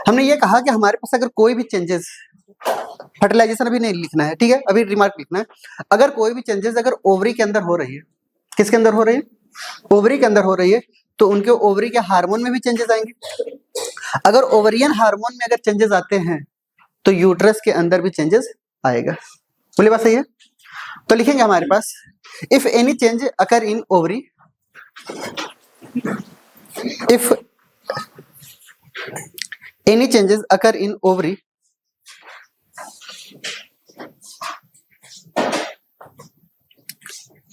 हमने ये कहा कि हमारे पास अगर कोई भी चेंजेस, फर्टिलाइजेशन अभी नहीं लिखना है, ठीक है, अभी रिमार्क लिखना है। अगर कोई भी चेंजेस अगर ओवरी के अंदर हो रही है, किसके अंदर हो रही है, ओवरी के अंदर हो रही है, तो उनके ओवरी के हार्मोन में भी चेंजेस आएंगे। अगर ओवरियन हार्मोन में अगर चेंजेस आते हैं तो यूट्रस के अंदर भी चेंजेस आएगा। बोलिए बात सही है? तो लिखेंगे हमारे पास if any change occur in ovary, if any changes occur in ovary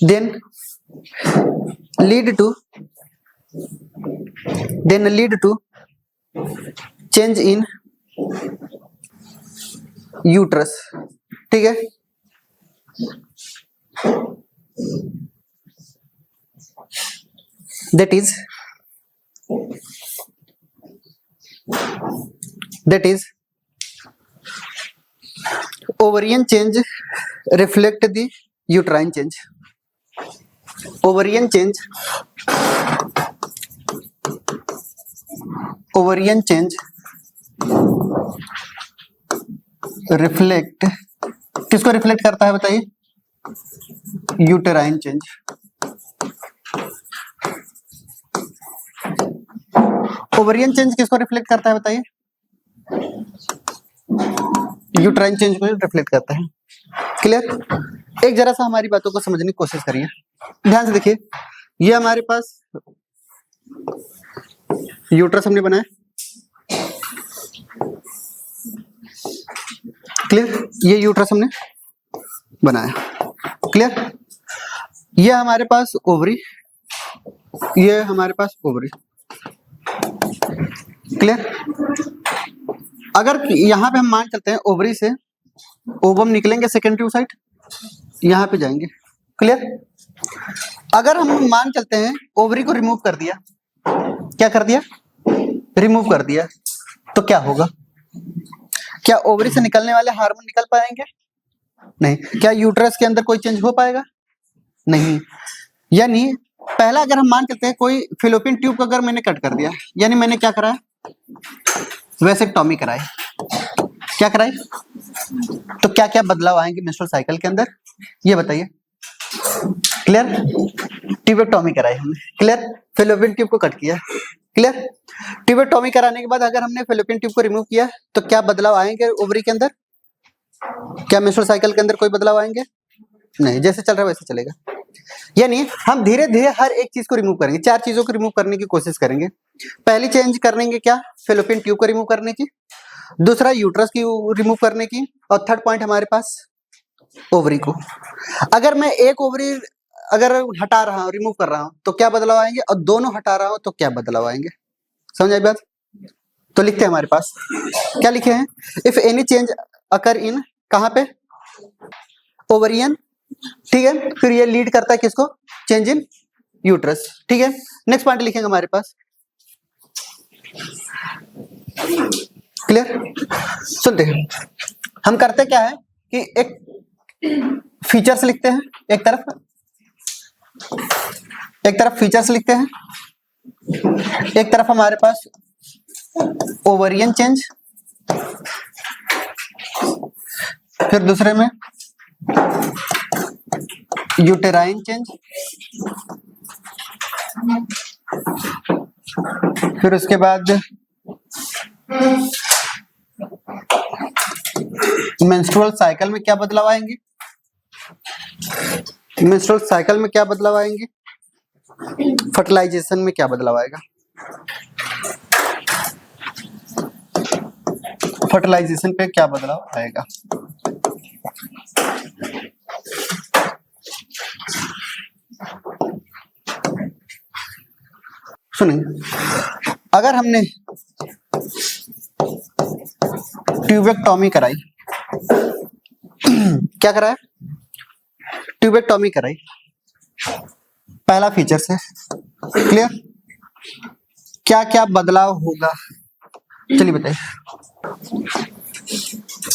then lead to change in uterus, ठीक है। that is ovarian change reflect the uterine change. Ovarian change reflect, किसको रिफ्लेक्ट करता है बताइए? Uterine change. ओवरियन चेंज किसको reflect करता है बताइए? यूटेराइन चेंज को रिफ्लेक्ट करता है। क्लियर? एक जरा सा हमारी बातों को समझने की कोशिश करिए, ध्यान से देखिए। ये हमारे पास यूट्रस हमने बनाया, क्लियर? ये यूट्रस हमने बनाया, क्लियर? ये हमारे पास ओवरी, ये हमारे पास ओवरी, क्लियर? अगर यहां पे हम मान चलते हैं ओवरी से ओवम निकलेंगे सेकेंडरी साइड, यहां पे जाएंगे, क्लियर? अगर हम मान चलते हैं ओवरी को रिमूव कर दिया, क्या कर दिया? रिमूव कर दिया, तो क्या होगा? क्या ओवरी से निकलने वाले हार्मोन निकल पाएंगे? नहीं। क्या यूट्रस के अंदर कोई चेंज हो पाएगा? नहीं। यानी पहला अगर हम मान चलते हैं कोई फिलोपियन ट्यूब को अगर मैंने कट कर दिया, यानी मैंने क्या कराया? वेसेक्टॉमी कराई। क्या कराई? तो क्या क्या बदलाव आएंगे मेंस्ट्रुअल साइकिल के अंदर, ये बताइए। क्लियर? ट्यूबेक्टॉमी कराई हमने, क्लियर? फिलोपियन ट्यूब को कट किया, क्लियर? ट्यूबेक्टॉमी कराने के बाद अगर हमने फिलोपियन ट्यूब को रिमूव किया तो क्या बदलाव आएंगे ओवरी के अंदर? क्या मेंस्ट्रुअल साइकिल के अंदर कोई बदलाव आएंगे? नहीं। जैसे चल रहा है वैसे चलेगा। यानी हम धीरे धीरे हर एक चीज को रिमूव करेंगे, 4 चीजों को रिमूव करने की कोशिश करेंगे। पहली चेंज करेंगे क्या? फिलोपियन ट्यूब को रिमूव करने की, दूसरा यूट्रस की रिमूव करने की, और थर्ड पॉइंट हमारे पास ओवरी को। अगर मैं एक ओवरी अगर हटा रहा हूं, रिमूव कर रहा हूं, तो क्या बदलाव आएंगे, और दोनों हटा रहा हूं तो क्या बदलाव आएंगे? समझ आई बात? तो लिखते हैं हमारे पास, क्या लिखे हैं? इफ एनी चेंज अकर इन, कहां पे? ओवरियन, ठीक है? फिर ये लीड करता है किसको? चेंज इन यूट्रस, ठीक है? नेक्स्ट पॉइंट लिखेंगे हमारे पास, क्लियर? सुनते हैं, हम करते क्या है कि एक फीचर्स लिखते हैं, एक तरफ फीचर्स लिखते हैं, एक तरफ हमारे पास ओवरियन चेंज, फिर दूसरे में यूटेराइन चेंज, फिर उसके बाद मेंस्ट्रुअल साइकिल में क्या बदलाव आएंगे? मेंस्ट्रुअल साइकिल में क्या बदलाव आएंगे? फर्टिलाइजेशन में क्या बदलाव आएगा? फर्टिलाइजेशन पे क्या बदलाव आएगा? सुनिए, अगर हमने ट्यूबेक्टॉमी कराई, क्या कराया? ट्यूबेक्टॉमी कराई, पहला फीचर से, क्लियर? क्या क्या बदलाव होगा चलिए बताइए।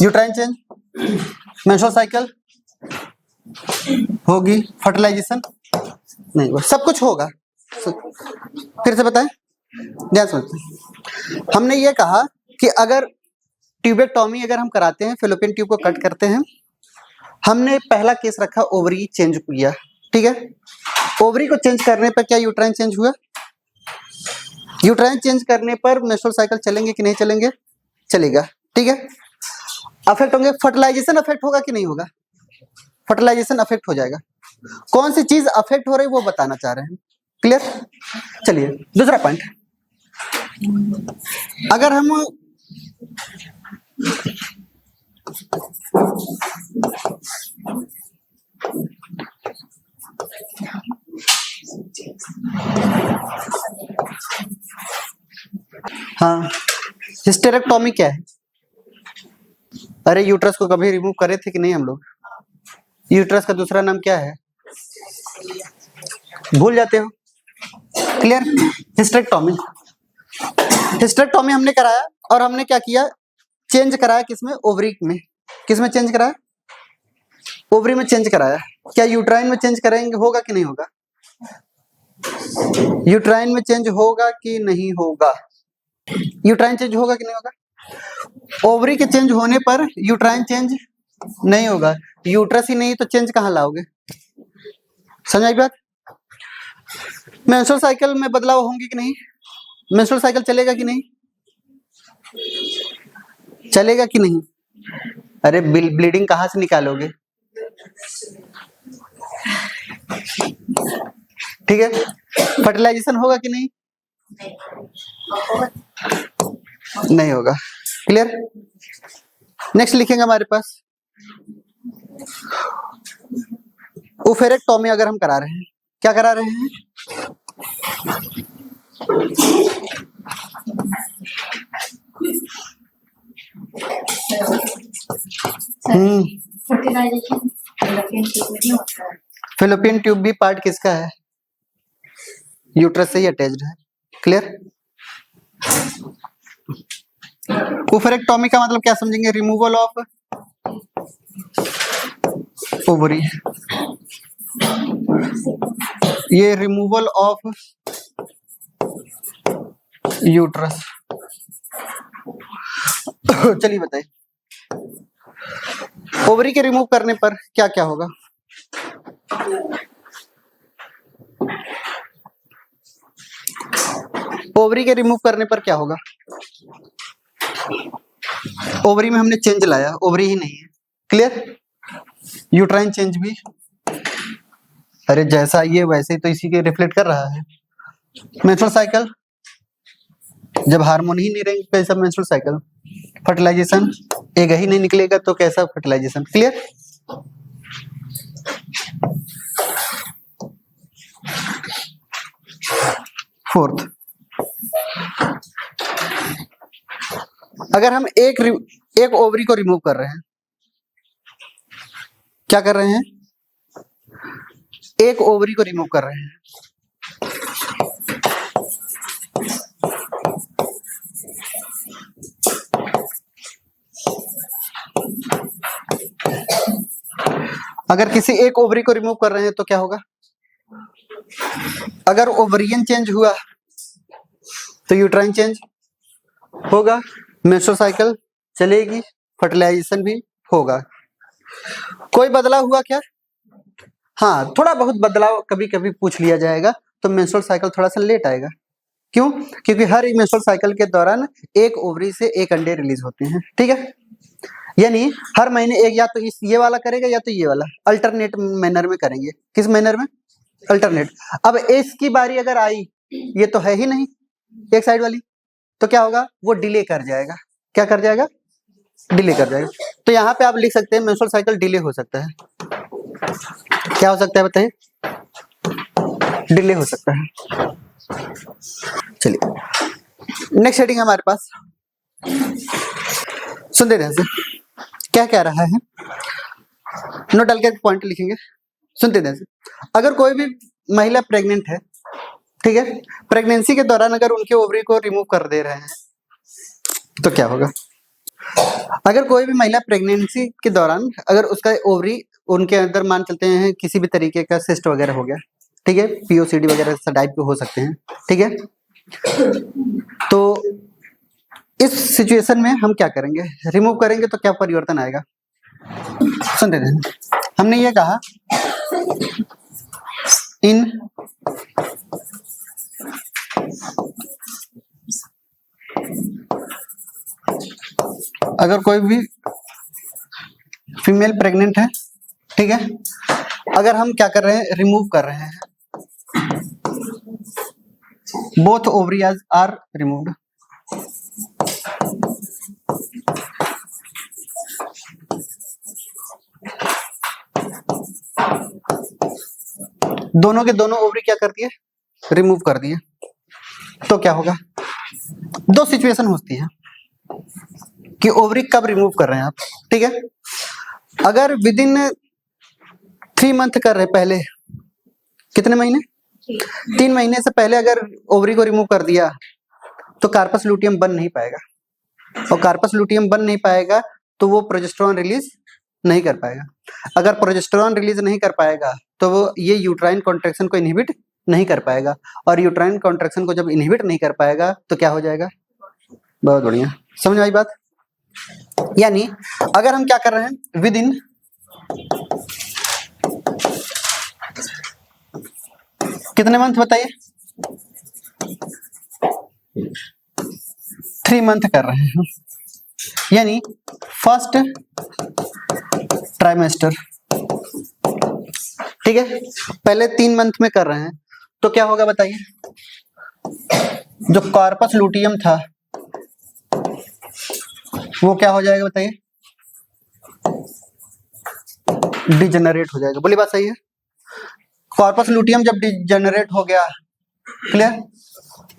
यूट्राइन चेंज, मेंस्ट्रुअल साइकिल होगी, फर्टिलाइजेशन नहीं, सब कुछ होगा। फिर से बताएं, ध्यान से। हमने ये कहा कि अगर ट्यूबेक्टॉमी अगर हम कराते हैं, फेलोपियन ट्यूब को कट करते हैं, हमने पहला केस रखा ओवरी चेंज किया, ठीक है। ओवरी को चेंज करने पर क्या यूट्राइन चेंज हुआ? यूट्राइन चेंज करने पर मेंस्ट्रुअल साइकिल चलेंगे कि नहीं चलेंगे? चलेगा, ठीक है। अफेक्ट होंगे, फर्टिलाइजेशन अफेक्ट होगा कि नहीं होगा? फर्टिलाइजेशन अफेक्ट हो जाएगा। कौन सी चीज अफेक्ट हो रही है वो बताना चाह रहे हैं, क्लियर। चलिए दूसरा पॉइंट, अगर हम हाँ, हिस्टेरेक्टोमी क्या है? अरे यूट्रस को कभी रिमूव करे थे कि नहीं हम लोग? यूट्रस का दूसरा नाम क्या है? भूल जाते हो, क्लियर। हिस्टेरेक्टोमी, हिस्टेरेक्टोमी हमने कराया और हमने क्या किया? चेंज कराया किसमें? ओवरी में। किसमें चेंज कराया? ओवरी में चेंज कराया। क्या यूट्राइन में चेंज कराएंगे, होगा कि नहीं होगा? यूट्राइन में चेंज होगा कि नहीं होगा? यूट्राइन चेंज होगा कि नहीं होगा? ओवरी के चेंज होने पर यूट्राइन चेंज नहीं होगा। यूट्रस ही नहीं तो चेंज कहां लाओगे? समझ आई बात? मेंस्ट्रुअल साइकिल में बदलाव होंगे कि नहीं? मेंस्ट्रुअल साइकिल चलेगा कि नहीं? चलेगा कि नहीं? अरे ब्लीडिंग कहां से निकालोगे? ठीक है। फर्टिलाइजेशन होगा कि नहीं? नहीं होगा, क्लियर। नेक्स्ट लिखेंगे हमारे पास ओफेरेक्टोमी अगर हम करा रहे हैं, क्या करा रहे हैं? फेलोपियन ट्यूब भी पार्ट किसका है? यूट्रस से ही अटैच्ड है, क्लियर। ओफेरेक्टोमी का मतलब क्या समझेंगे? रिमूवल ऑफ ओवरी, ये रिमूवल ऑफ यूट्रस। चलिए बताइए, ओवरी के रिमूव करने पर क्या क्या होगा? ओवरी के रिमूव करने पर क्या होगा? ओवरी में हमने चेंज लाया, ओवरी ही नहीं है, क्लियर। यूट्राइन चेंज भी, अरे जैसा ये वैसे तो इसी के रिफ्लेक्ट कर रहा है। मेंस्ट्रुअल साइकिल, जब हार्मोन ही नहीं रहेंगे कैसा मेंस्ट्रुअल साइकिल? फर्टिलाइजेशन, एक ही नहीं निकलेगा तो कैसा फर्टिलाइजेशन, क्लियर। फोर्थ, अगर हम एक ओवरी को रिमूव कर रहे हैं, क्या कर रहे हैं? एक ओवरी को रिमूव कर रहे हैं, अगर किसी एक ओवरी को रिमूव कर रहे हैं तो क्या होगा? अगर ओवरियन चेंज हुआ तो यूट्राइन चेंज होगा, मेंस्ट्रुअल साइकिल चलेगी, फर्टिलाइजेशन भी होगा। कोई बदलाव हुआ क्या? हाँ, थोड़ा बहुत बदलाव कभी कभी पूछ लिया जाएगा, तो मेंस्ट्रुअल साइकिल थोड़ा सा लेट आएगा। क्यों? क्योंकि हर एक मेंस्ट्रुअल साइकिल के दौरान एक ओवरी से एक अंडे रिलीज होते हैं, ठीक है। यानी हर महीने एक, या तो ये वाला करेगा या तो ये वाला, अल्टरनेट मैनर में करेंगे। किस मैनर में? अल्टरनेट। अब इसकी बारी अगर आई, ये तो है ही नहीं एक साइड वाली, तो क्या होगा? वो डिले कर जाएगा। क्या कर जाएगा? डिले कर जाएगा। तो यहाँ पे आप लिख सकते हैं मेंस्ट्रुअल साइकिल डिले हो सकता है। क्या हो सकता है बताइए? डिले हो सकता है। चलिए नेक्स्ट हेडिंग हमारे पास, सुनते ध्यान से क्या कह रहा है, नोट डाल के पॉइंट लिखेंगे, सुनते ध्यान से। अगर कोई भी महिला प्रेग्नेंट है, ठीक है, प्रेगनेंसी के दौरान अगर उनके ओवरी को रिमूव कर दे रहे हैं तो क्या होगा? अगर कोई भी महिला प्रेगनेंसी के दौरान अगर उसका ओवरी, उनके अंदर मान चलते हैं किसी भी तरीके का सिस्ट वगैरह हो गया, ठीक है, पीओसीडी वगैरह टाइप के हो सकते हैं, ठीक है, तो इस सिचुएशन में हम क्या करेंगे, रिमूव करेंगे तो क्या परिवर्तन आएगा, सुन रहे हैं। हमने ये कहा इन अगर कोई भी फीमेल प्रेग्नेंट है, ठीक है, अगर हम क्या कर रहे हैं, रिमूव कर रहे हैं, बोथ ओवरीज आर रिमूव्ड, दोनों के दोनों ओवरी क्या कर दिए, रिमूव कर दिए, तो क्या होगा, दो सिचुएशन होती है कि ओवरी कब रिमूव कर रहे हैं आप, ठीक है। अगर विद इन 3 मंथ कर रहे हैं, पहले कितने महीने, 3 महीने से पहले अगर ओवरी को रिमूव कर दिया तो कार्पस लूटियम बन नहीं पाएगा, और कार्पस लूटियम बन नहीं पाएगा तो वो प्रोजेस्टेरॉन रिलीज नहीं कर पाएगा। अगर प्रोजेस्टेरॉन रिलीज नहीं कर पाएगा तो वो ये यूट्राइन कॉन्ट्रैक्शन को इनहिबिट नहीं कर पाएगा, और यूट्राइन कॉन्ट्रैक्शन को जब इनहिबिट नहीं कर पाएगा तो क्या हो जाएगा, बहुत बढ़िया, समझ आई बात। यानी अगर हम क्या कर रहे हैं, विद इन कितने मंथ बताइए, 3 मंथ कर रहे हैं, यानी फर्स्ट ट्राइमेस्टर, ठीक है, पहले 3 मंथ में कर रहे हैं, तो क्या होगा बताइए, जो कार्पस लूटियम था वो क्या हो जाएगा बताइए, डिजेनरेट हो जाएगा, बोली बात सही है। कॉर्पस लूटियम जब डिजेनरेट हो गया, क्लियर,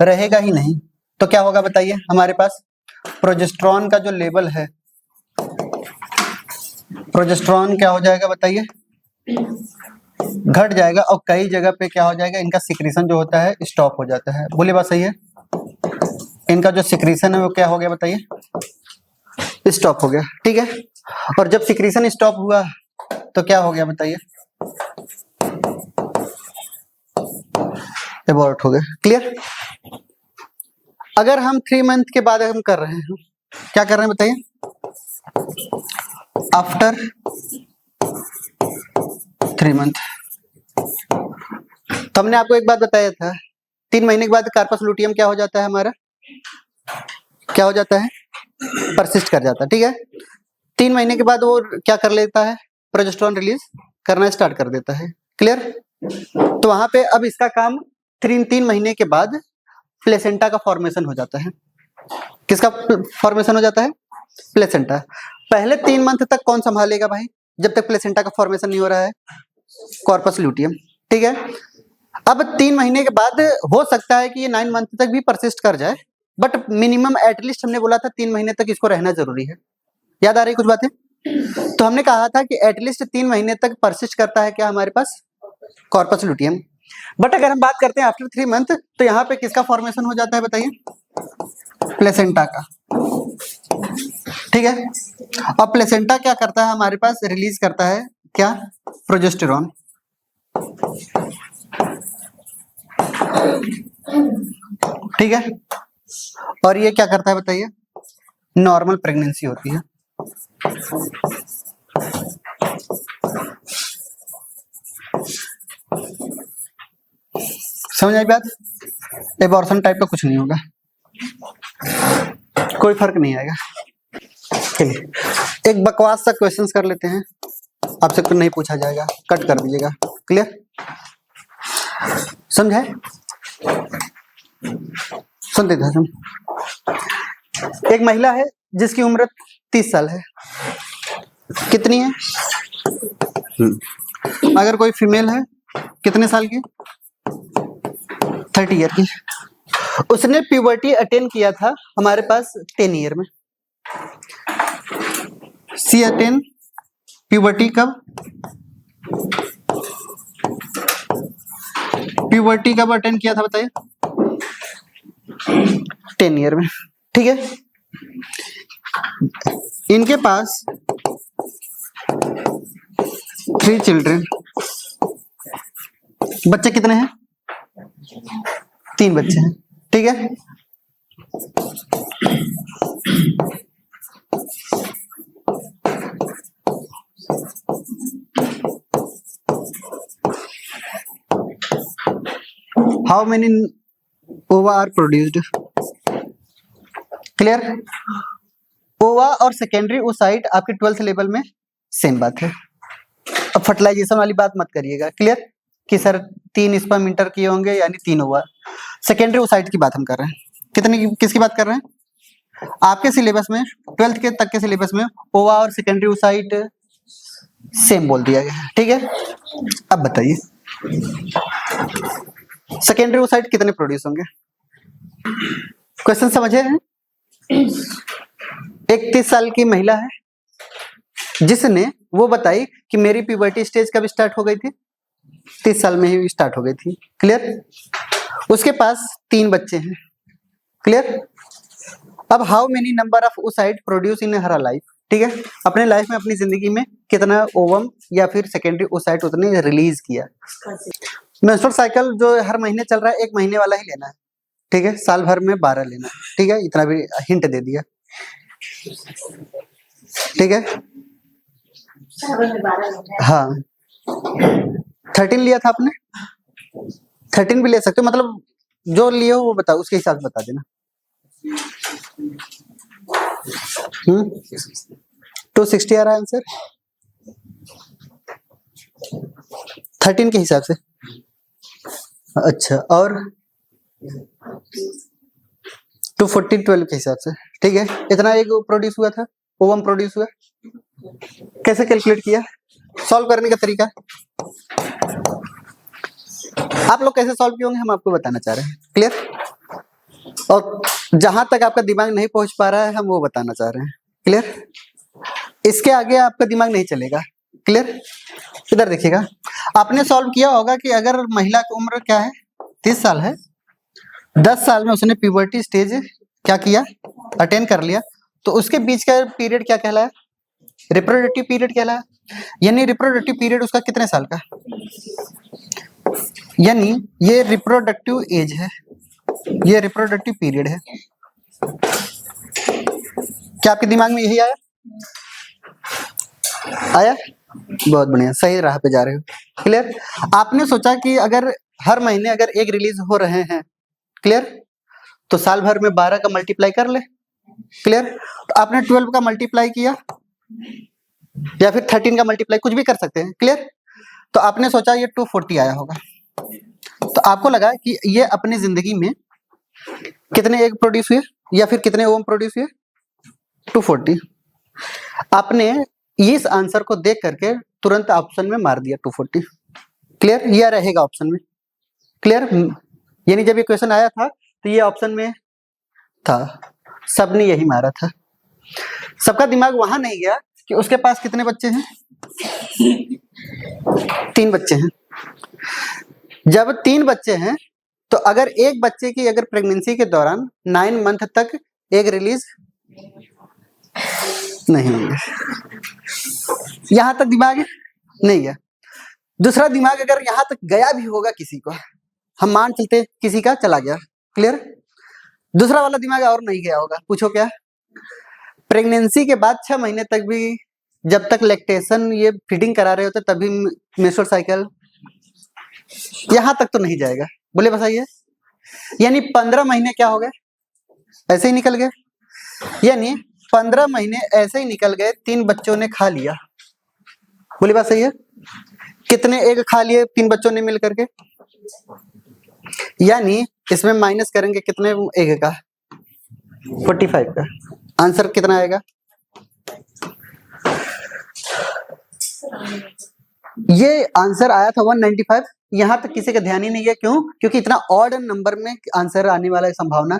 रहेगा ही नहीं, तो क्या होगा बताइए, हमारे पास प्रोजेस्टेरॉन का जो लेवल है, प्रोजेस्टेरॉन क्या हो जाएगा बताइए, घट जाएगा, और कई जगह पे क्या हो जाएगा, इनका सिक्रीशन जो होता है स्टॉप हो जाता है, बोली बात सही है। इनका जो सिक्रीशन है वो क्या हो गया बताइए, स्टॉप हो गया, ठीक है। और जब सिक्रीशन स्टॉप हुआ तो क्या हो गया बताइए, एबॉर्ट हो गया, क्लियर। अगर हम 3 मंथ के बाद हम कर रहे हैं, क्या कर रहे हैं बताइए, आफ्टर 3 मंथ, तो हमने आपको एक बात बताया था, 3 महीने के बाद कार्पस लूटियम क्या हो जाता है हमारा, क्या हो जाता है, परसिस्ट कर जाता है, ठीक है। 3 महीने के बाद वो क्या कर लेता है, प्रोजेस्टेरॉन रिलीज करना स्टार्ट कर देता है, क्लियर। तो वहां पे अब इसका काम 3 महीने के बाद प्लेसेंटा का फॉर्मेशन हो जाता है, किसका फॉर्मेशन हो जाता है, प्लेसेंटा। पहले 3 मंथ तक कौन संभालेगा भाई, जब तक प्लेसेंटा का फॉर्मेशन नहीं हो रहा है, कॉर्पस लूटियम, ठीक है। अब 3 महीने के बाद हो सकता है कि ये 9 मंथ तक भी परसिस्ट कर जाए, बट मिनिमम एटलीस्ट हमने बोला था 3 महीने तक इसको रहना जरूरी है, याद आ रही कुछ बातें। तो हमने कहा था कि एटलीस्ट 3 महीने तक परसिस्ट करता है क्या हमारे पास, कॉर्पस लूटियम। बट अगर हम बात करते हैं आफ्टर 3 मंथ, तो यहाँ पे किसका फॉर्मेशन हो जाता है बताइए, प्लेसेंटा का, ठीक है। अब प्लेसेंटा क्या करता है हमारे पास, रिलीज करता है क्या, प्रोजेस्टेरॉन, ठीक है। और ये क्या करता है बताइए, नॉर्मल प्रेगनेंसी होती है, समझ आई बात। एबॉर्शन टाइप का कुछ नहीं होगा, कोई फर्क नहीं आएगा। चलिए एक बकवास सा क्वेश्चंस कर लेते हैं, आपसे कुछ नहीं पूछा जाएगा, कट कर दीजिएगा, क्लियर, समझे, सुनते थे हम। एक महिला है जिसकी उम्र 30 साल है, कितनी है, अगर कोई फीमेल है कितने साल की, 30 ईयर की, उसने प्यूबर्टी अटेन किया था हमारे पास 10 ईयर में, सी अटेन प्यूबर्टी कब, प्यूबर्टी कब अटेन किया था बताइए, 10 ईयर में, ठीक है। इनके पास 3 चिल्ड्रन, बच्चे कितने हैं, 3 बच्चे हैं, ठीक है। हाउ मेनी ओवा आर प्रोड्यूस्ड? क्लियर? ओवा और सेकेंडरी ओसाइट आपके 12th लेवल में सेम बात है। अब फर्टिलाइजेशन वाली बात मत करिएगा। क्लियर? कि सर 3 स्पर्म इंटर किए होंगे यानी 3 ओवा। सेकेंडरी ओसाइट की बात हम कर रहे हैं। किसकी बात कर रहे हैं? आपके सिलेबस में 12th के तक के सिलेबस में ओवा और सेकेंडरी ओसाइट सेम बोल दिया गया है। ठीक है, अब बताइए सेकेंडरी ओसाइट कितने प्रोड्यूस होंगे? क्वेश्चन समझे हैं? एक 30 साल की महिला है जिसने वो बताई कि मेरी प्यूबर्टी स्टेज कब स्टार्ट हो गई थी? 30 साल में ही स्टार्ट हो गई थी। क्लियर? उसके पास 3 बच्चे हैं। क्लियर? अब how many number of oocyte produce in her life? ठीक है, अपने लाइफ में अपनी जिंदगी में कितना ओवम या फिर सेकेंडरी ओसाइट उतने रिलीज किया। मेंस्ट्रुअल साइकिल जो हर महीने चल रहा है 1 महीने वाला ही लेना है। ठीक है, साल भर में 12 लेना है। ठीक है, इतना भी हिंट दे दिया। ठीक है, हाँ 13 लिया था आपने, 13 भी ले सकते हो, मतलब जो लिए हो वो बताओ, उसके हिसाब से बता देना। 260 आ रहा है आंसर 13 के हिसाब से। अच्छा, और 240 12 के हिसाब से। ठीक है, इतना एक प्रोड्यूस हुआ था, ओवम प्रोड्यूस हुआ। कैसे कैलकुलेट किया? सॉल्व करने का तरीका आप लोग कैसे सॉल्व किए होंगे हम आपको बताना चाह रहे हैं। क्लियर? और जहां तक आपका दिमाग नहीं पहुंच पा रहा है हम वो बताना चाह रहे हैं। क्लियर? इसके आगे आपका दिमाग नहीं चलेगा। क्लियर? इधर देखिएगा, आपने सॉल्व किया होगा कि अगर महिला की उम्र क्या है 30 साल है, 10 साल में उसने प्यूबर्टी स्टेज क्या किया? अटेन कर लिया, तो उसके बीच का पीरियड क्या कहलाया? रिप्रोडक्टिव पीरियड कहलाया। यानी रिप्रोडक्टिव पीरियड उसका कितने साल का? यानी ये रिप्रोडक्टिव एज है, ये रिप्रोडक्टिव पीरियड है। क्या आपके दिमाग में यही आया? आया? बहुत बढ़िया, सही राह पे जा रहे हो। क्लियर? आपने सोचा कि अगर हर महीने अगर एक रिलीज हो रहे हैं, क्लियर, तो साल भर में 12 का मल्टीप्लाई कर ले। क्लियर? तो आपने 12 का मल्टीप्लाई किया या फिर 13 का मल्टीप्लाई, कुछ भी कर सकते हैं। क्लियर? तो आपने सोचा ये 240 आया होगा, तो आपको लगा कि ये अपनी जिंदगी में कितने एग प्रोड्यूस हुए या फिर कितने ओवम प्रोड्यूस हुए? 240। आपने इस आंसर को देख करके तुरंत ऑप्शन में मार दिया 240। क्लियर? यह रहेगा ऑप्शन में। क्लियर? यानी जब ये क्वेश्चन आया था तो ये ऑप्शन में था, सबने यही मारा था। सबका दिमाग वहां नहीं गया कि उसके पास कितने बच्चे हैं? 3 बच्चे हैं। जब 3 बच्चे हैं तो अगर एक बच्चे की अगर प्रेगनेंसी के दौरान 9 मंथ तक एग रिलीज नहीं होंगे, यहां तक दिमाग नहीं गया। दूसरा दिमाग अगर यहां तक गया भी होगा किसी को, हम मान चलते किसी का चला गया। क्लियर? दूसरा वाला दिमाग और नहीं गया होगा। पूछो क्या? प्रेगनेंसी के बाद 6 महीने तक भी, जब तक लैक्टेशन ये फीडिंग करा रहे होते तभी मेंस्ट्रुअल साइकिल, यहां तक तो नहीं जाएगा। बोले बताइए, यानी 15 महीने क्या हो गए? ऐसे ही निकल गए। यानी 15 महीने ऐसे ही निकल गए, 3 बच्चों ने खा लिया। बोली बात सही है? कितने एग खा लिए 3 बच्चों ने मिल करके? यानी इसमें माइनस करेंगे कितने एग का? 45 का। आंसर कितना आएगा? ये आंसर आया था 195। यहां तक किसी का ध्यान ही नहीं है। क्यों? क्योंकि इतना ऑड नंबर में आंसर आने वाला है संभावना।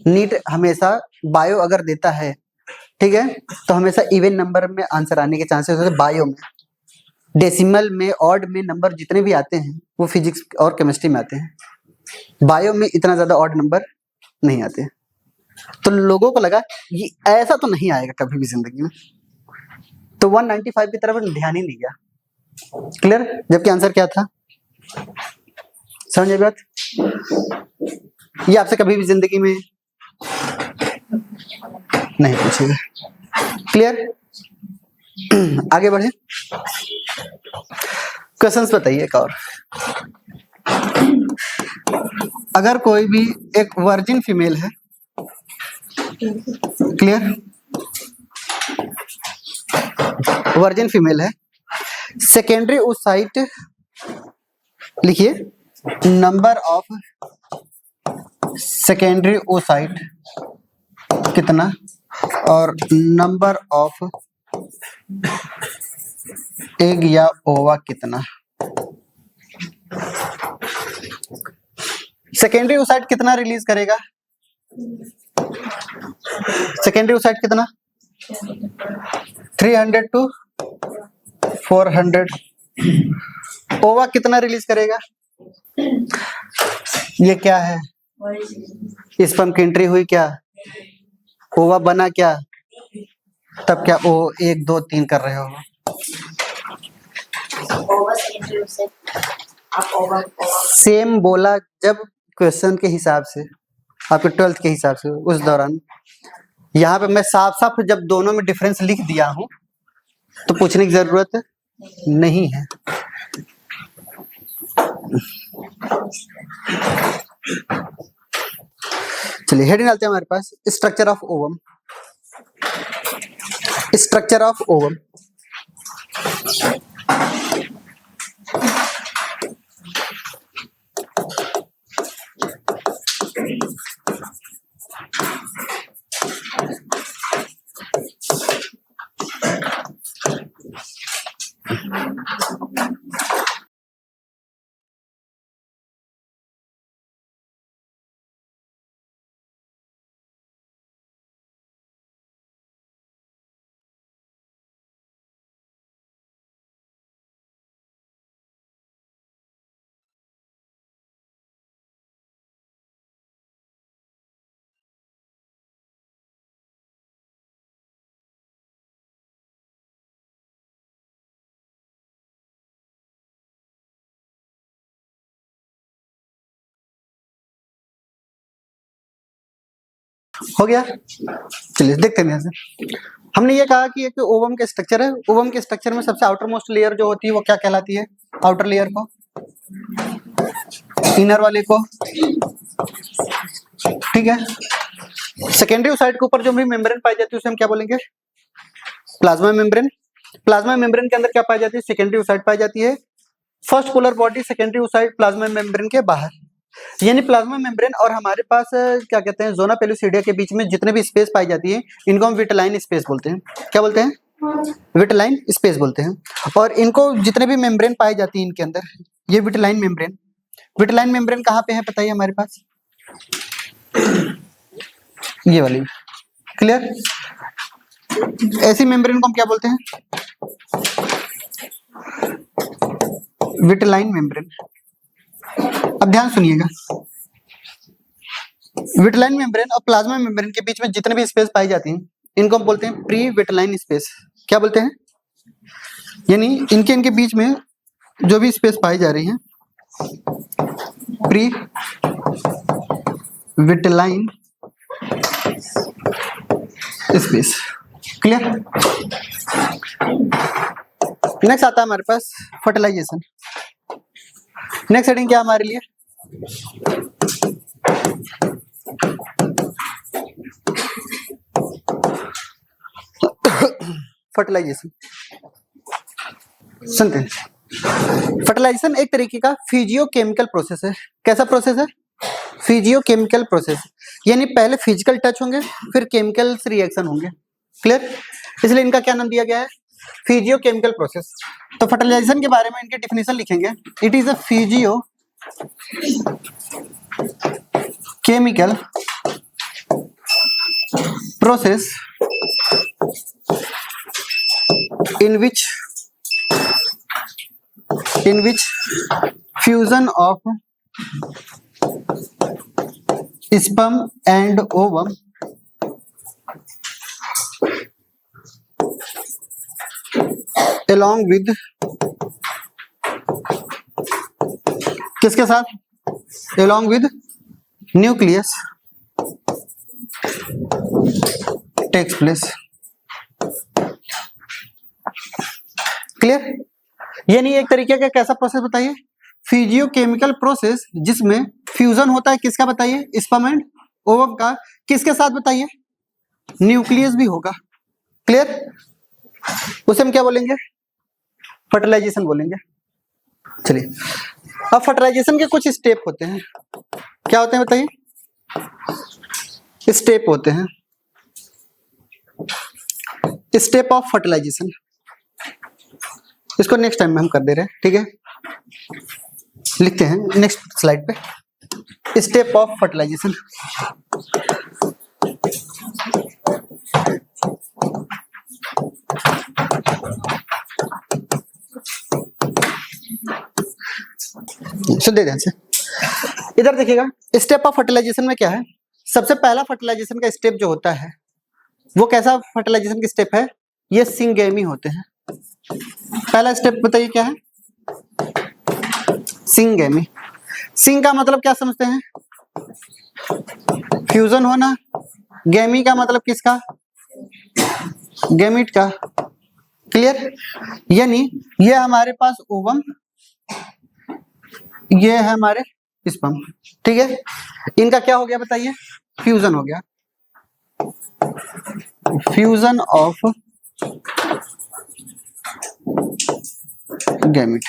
नीट हमेशा बायो अगर देता है, ठीक है, तो हमेशा इवन नंबर में आंसर आने के चांसेस होते हैं। बायो में डेसिमल में ऑड में नंबर जितने भी आते हैं वो फिजिक्स और केमिस्ट्री में आते हैं। बायो में इतना ज्यादा ऑड नंबर नहीं आते। तो लोगों को लगा ये ऐसा तो नहीं आएगा कभी भी जिंदगी में, तो 195 की तरफ ध्यान ही नहीं गया। क्लियर? जबकि आंसर क्या था? समझे बात? ये आपसे कभी भी जिंदगी में नहीं पूछेगा। क्लियर? आगे बढ़े, क्वेश्चंस बताइए एक और। अगर कोई भी एक वर्जिन फीमेल है, क्लियर, वर्जिन फीमेल है, सेकेंडरी oocyte लिखिए, नंबर ऑफ सेकेंडरी oocyte कितना और नंबर ऑफ एग या ओवा कितना। सेकेंडरी oocyte कितना रिलीज करेगा? सेकेंडरी oocyte कितना? 300 to 400। ओवा कितना रिलीज करेगा? ये क्या है? स्पर्म की एंट्री हुई क्या? ओवा बना क्या? तब क्या ओ 1 2 3 कर रहे हो? सेम बोला जब क्वेश्चन के हिसाब से, आपके 12th के हिसाब से उस दौरान। यहाँ पे मैं साफ साफ जब दोनों में डिफरेंस लिख दिया हूं तो पूछने की जरूरत नहीं है। चलिए हेडिंग डालते हैं हमारे पास, structure of ovum. Structure of ovum, हो गया। चलिए देखते हैं। यहाँ हमने ये कहा कि एक ओवम के स्ट्रक्चर है। ओवम के स्ट्रक्चर में सबसे आउटर मोस्ट लेयर जो होती है वो क्या कहलाती है? आउटर लेयर को, इनर वाले को, ठीक है। सेकेंडरी oocyte के ऊपर जो भी मेम्ब्रेन पाई जाती है उसे हम क्या बोलेंगे? Plasma membrane. प्लाज्मा मेम्ब्रेन के अंदर क्या पाई जाती है? सेकेंडरी oocyte पाई जाती है। First polar body secondary oocyte plasma membrane के बाहर, यानी प्लाज्मा मेम्ब्रेन और हमारे पास क्या कहते हैं जोना पेलुसिडिया के बीच में जितने भी स्पेस पाई जाती है इनको हम विटेलाइन स्पेस बोलते हैं। क्या बोलते हैं? विटेलाइन स्पेस बोलते हैं। और इनको जितने भी मेम्ब्रेन पाई जाती है इनके अंदर, ये विटेलाइन मेम्ब्रेन। विटेलाइन मेम्ब्रेन कहाँ पे है बताइए हमारे पास? ये वाली, क्लियर। ऐसी मेम्ब्रेन को हम क्या बोलते हैं? Vitelline membrane. अब ध्यान सुनिएगा, विटेलाइन मेम्ब्रेन और प्लाज्मा मेम्ब्रेन के बीच में जितने भी स्पेस पाई जाती हैं इनको हम बोलते हैं प्री विटेलाइन स्पेस। क्या बोलते हैं? यानी इनके बीच में जो भी स्पेस पाई जा रही है pre vitelline space. Clear? Next आता है हमारे पास फर्टिलाइजेशन। नेक्स्ट हेडिंग क्या हमारे लिए? फर्टिलाइजेशन। सुनते हैं, फर्टिलाइजेशन एक तरीके का फिजियोकेमिकल प्रोसेस है। कैसा प्रोसेस है? फिजियोकेमिकल प्रोसेस, यानी पहले फिजिकल टच होंगे फिर केमिकल रिएक्शन होंगे। क्लियर? इसलिए इनका क्या नाम दिया गया है? Physiochemical process. तो फर्टिलाइजेशन के बारे में इनकी डेफिनेशन लिखेंगे, it is a physio chemical process in which fusion of sperm and ovum along with किसके साथ? along with nucleus takes place. Clear? यानी एक तरीके का कैसा प्रोसेस बताइए, फिजियोकेमिकल प्रोसेस जिसमें फ्यूजन होता है किसका बताइए, स्पर्म एंड ओवम का, किसके साथ बताइए, न्यूक्लियस भी होगा। क्लियर? उसे हम क्या बोलेंगे, फर्टिलाइजेशन बोलेंगे। चलिए अब फर्टिलाइजेशन के कुछ स्टेप होते हैं, क्या होते हैं बताइए, स्टेप होते हैं, स्टेप ऑफ फर्टिलाइजेशन। इसको नेक्स्ट टाइम में हम कर दे रहे हैं, ठीक है, लिखते हैं नेक्स्ट स्लाइड पे, स्टेप ऑफ फर्टिलाइजेशन। सुन दे ध्यान से, इधर देखिएगा, स्टेप ऑफ फर्टिलाइजेशन में क्या है, सबसे पहला फर्टिलाइजेशन का स्टेप जो होता है वो कैसा फर्टिलाइजेशन का स्टेप है, ये सिंगेमी होते हैं। पहला स्टेप बताइए क्या है, सिंगेमी। सिंग का मतलब क्या समझते हैं, फ्यूजन होना, गेमी का मतलब किसका, गेमिट का। क्लियर? यानी ये हमारे पास ओवम, ये है हमारे स्पर्म, ठीक है, इनका क्या हो गया बताइए, फ्यूजन हो गया, फ्यूजन ऑफ गैमेट,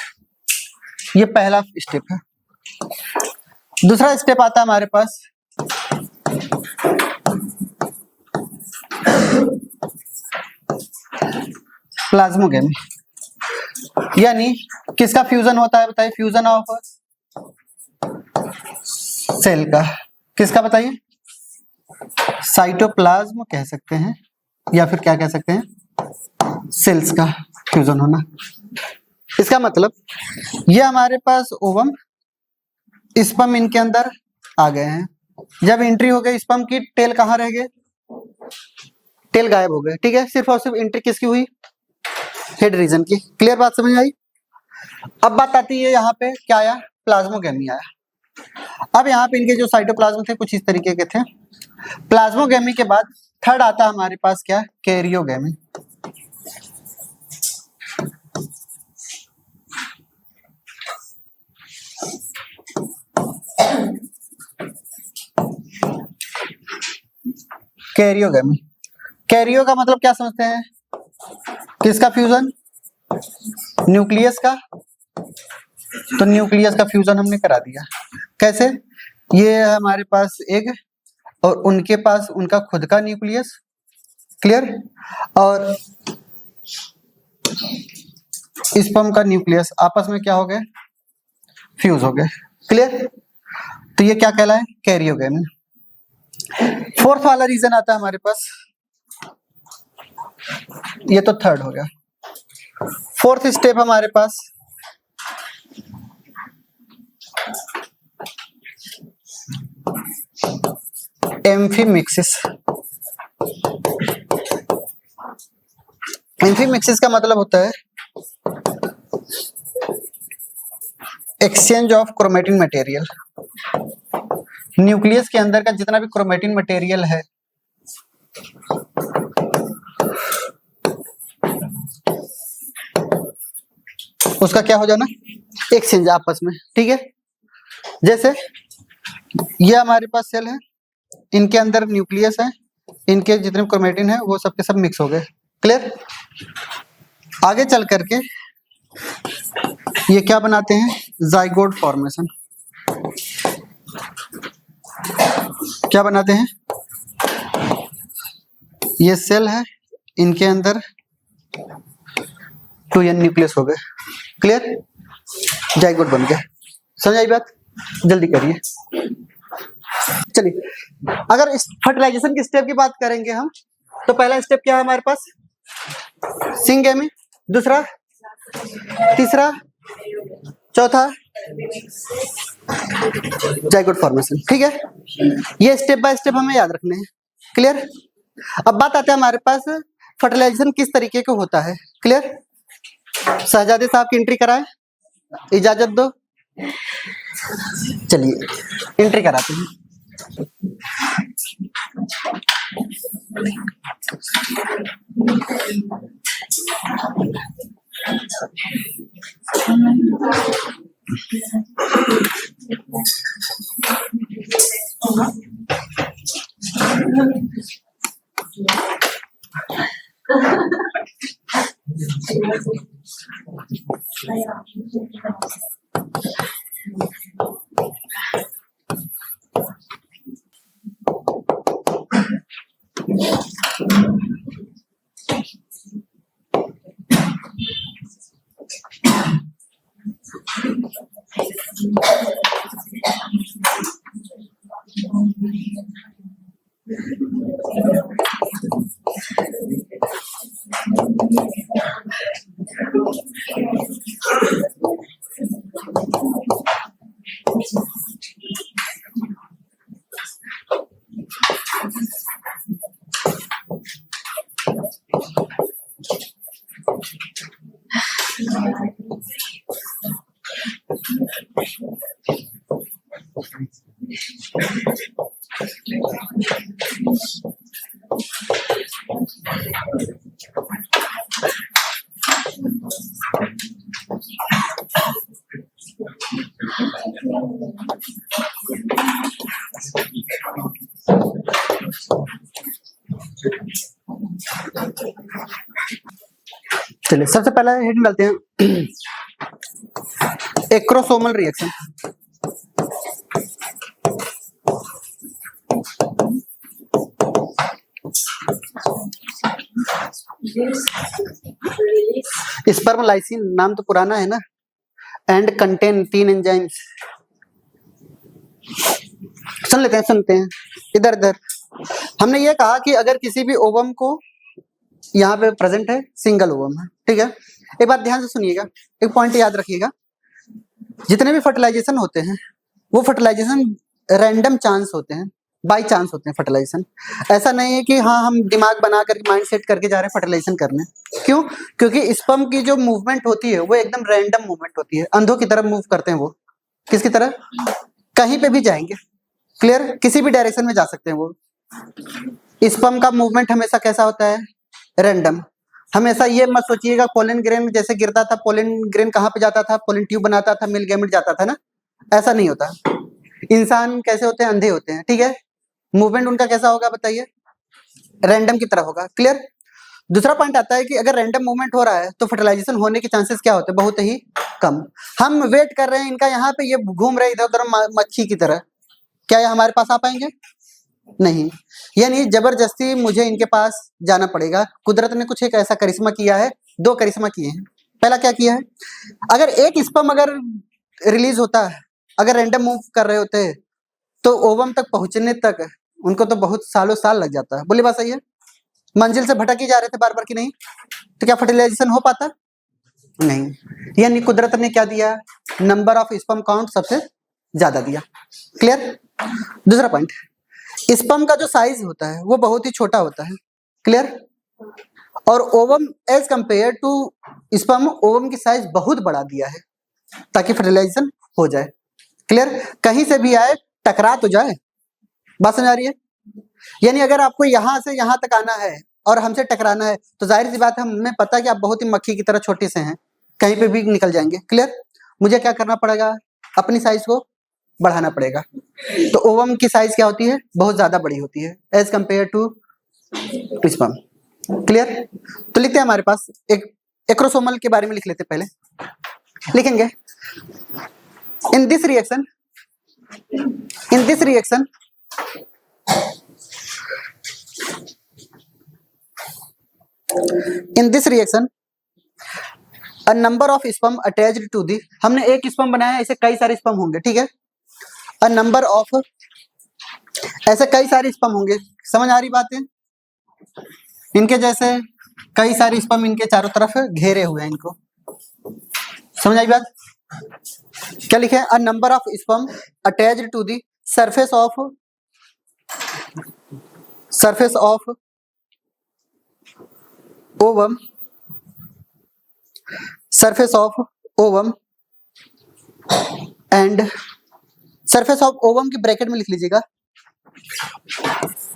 ये पहला स्टेप है। दूसरा स्टेप आता है हमारे पास प्लाज्मोगेमी, यानी किसका फ्यूजन होता है बताइए, फ्यूजन ऑफ सेल का, किसका बताइए, साइटोप्लाज्म कह सकते हैं या फिर क्या कह सकते हैं, सेल्स का फ्यूजन होना। इसका मतलब ये हमारे पास ओवम, स्पर्म इनके अंदर आ गए हैं, जब एंट्री हो गई स्पर्म की, टेल कहाँ रह गए, टेल गायब हो गए, ठीक है, सिर्फ और सिर्फ एंट्री किसकी हुई, हेड रीजन की। क्लियर बात समझ आई? अब बात आती है यहाँ पे क्या आया, प्लाज्मोगेमी आया। अब यहाँ पे इनके जो साइटोप्लाज्म थे कुछ इस तरीके के थे। प्लाज्मोगेमी के बाद थर्ड आता है हमारे पास क्या, कैरियोगेमी। कैरियोगेमी, कैरियो का मतलब क्या समझते हैं, किसका फ्यूजन, न्यूक्लियस का, तो न्यूक्लियस का फ्यूजन हमने करा दिया। कैसे, ये है हमारे पास एग और उनके पास उनका खुद का न्यूक्लियस। क्लियर? और स्पर्म का न्यूक्लियस आपस में क्या हो गए, फ्यूज हो गए। क्लियर? तो ये क्या कहलाए, कैरियोगेमी। फोर्थ वाला रीजन आता है हमारे पास, ये तो थर्ड हो गया। फोर्थ स्टेप हमारे पास एम्फीमिक्सिस। एम्फीमिक्सिस का मतलब होता है exchange of chromatin material. Nucleus के अंदर का जितना भी क्रोमेटिन मटेरियल है उसका क्या हो जाना, एक्सचेंज आपस में, ठीक है। जैसे ये हमारे पास सेल है, इनके अंदर न्यूक्लियस है, इनके जितने क्रोमेटिन है वो सबके सब मिक्स हो गए। क्लियर? आगे चल करके ये क्या बनाते हैं, जाइगोट फॉर्मेशन। क्या बनाते हैं, ये सेल है, इनके अंदर 2n न्यूक्लियस हो गए। क्लियर? जाइगोट बन गया। समझ आई बात? जल्दी करिए। चलिए अगर इस फर्टिलाइजेशन की स्टेप की बात करेंगे हम, तो पहला स्टेप क्या है हमारे पास, सिंगेमी, दूसरा, तीसरा, चौथा जाइगोट फॉर्मेशन। ठीक है, ये स्टेप बाय स्टेप हमें याद रखने हैं। क्लियर? अब बात आते हैं हमारे पास फर्टिलाइजेशन किस तरीके का होता है। क्लियर? शहजादे साहब की एंट्री कराएं, इजाजत दो। चलिए एंट्री कराते हैं। चलिए सबसे पहले हेडिंग डालते हैं एक्रोसोमल रिएक्शन। स्पर्मलाइसिन नाम तो पुराना है ना, एंड कंटेन 3 एंजाइम्स। सुनते हैं इधर इधर। हमने ये कहा कि अगर किसी भी ओवम को यहाँ पे प्रेजेंट है, सिंगल ओवम है, ठीक है। एक बात ध्यान से सुनिएगा, एक पॉइंट याद रखिएगा, जितने भी फर्टिलाइजेशन होते हैं वो फर्टिलाइजेशन रैंडम चांस होते हैं, बाई चांस होते हैं फर्टिलाइजेशन। ऐसा नहीं है कि हाँ हम दिमाग बना करके माइंड सेट करके जा रहे हैं फर्टिलाइजेशन करने। क्यों? क्योंकि स्पर्म की जो मूवमेंट होती है वो एकदम रैंडम मूवमेंट होती है, अंधों की तरह मूव करते हैं वो। किसकी तरह? कहीं पे भी जाएंगे, क्लियर, किसी भी डायरेक्शन में जा सकते हैं वो। स्पर्म का मूवमेंट हमेशा कैसा होता है? रैंडम। हमेशा ये मत सोचिएगा पोलन ग्रेन जैसे गिरता था, पोलन ग्रेन कहाँ पे जाता था? पोलन ट्यूब बनाता था, मेल गैमेट जाता था ना, ऐसा नहीं होता। इंसान कैसे होते हैं? अंधे होते हैं, ठीक है। मूवमेंट उनका कैसा होगा बताइए? रैंडम की तरह होगा, क्लियर। दूसरा पॉइंट आता है कि अगर रैंडम मूवमेंट हो रहा है तो फर्टिलाइजेशन होने के चांसेस क्या होते हैं? बहुत ही कम। हम वेट कर रहे हैं इनका, यहाँ पे ये घूम रहे इधर उधर मक्खी की तरह, क्या ये हमारे पास आ पाएंगे? नहीं। यानी जबरदस्ती मुझे इनके पास जाना पड़ेगा। कुदरत ने कुछ एक ऐसा करिश्मा किया है, 2 करिश्मा किए हैं। पहला क्या किया है? अगर एक स्पर्म अगर रिलीज होता है, अगर रैंडम मूव कर रहे होते हैं तो ओवम तक पहुंचने तक उनको तो बहुत सालों साल लग जाता है। बोली बात सही है? मंजिल से भटक ही जा रहे थे बार बार की नहीं, तो क्या फर्टिलाइजेशन हो पाता? नहीं। यानी कुदरत ने क्या दिया? नंबर ऑफ स्पर्म काउंट सबसे ज्यादा दिया, क्लियर। दूसरा पॉइंट, स्पर्म का जो साइज होता है वो बहुत ही छोटा होता है, क्लियर। और ovum as compare to sperm, ovum की साइज बहुत बढ़ा दिया है ताकि फर्टिलाइजेशन हो जाए, क्लियर। कहीं से भी आए टकरा तो जाए, बात समझ आ रही है? यानी अगर आपको यहां से यहां तक आना है और हमसे टकराना है तो जाहिर सी बात है, हमें पता है कि आप बहुत ही मक्खी की तरह छोटे से हैं, कहीं पे भी निकल जाएंगे, क्लियर। मुझे क्या करना पड़ेगा? अपनी साइज को बढ़ाना पड़ेगा। तो ओवम की साइज क्या होती है? बहुत ज्यादा बड़ी होती है as compare to sperm, clear. तो लिखते हैं हमारे पास एक एक्रोसोमल के बारे में लिख लेते, पहले लिखेंगे in this reaction a number of sperm attached to the, हमने एक स्पर्म बनाया है, ऐसे कई सारे स्पर्म होंगे, ठीक है। a number of, ऐसे कई सारे स्पर्म होंगे, समझ आ रही बात है? इनके जैसे कई सारे स्पर्म इनके चारों तरफ घेरे हुए हैं, इनको समझ आई बात? क्या लिखे? a number of sperm attached to the surface of ovum, surface of ovum and surface of ovum की ब्रैकेट में लिख लीजिएगा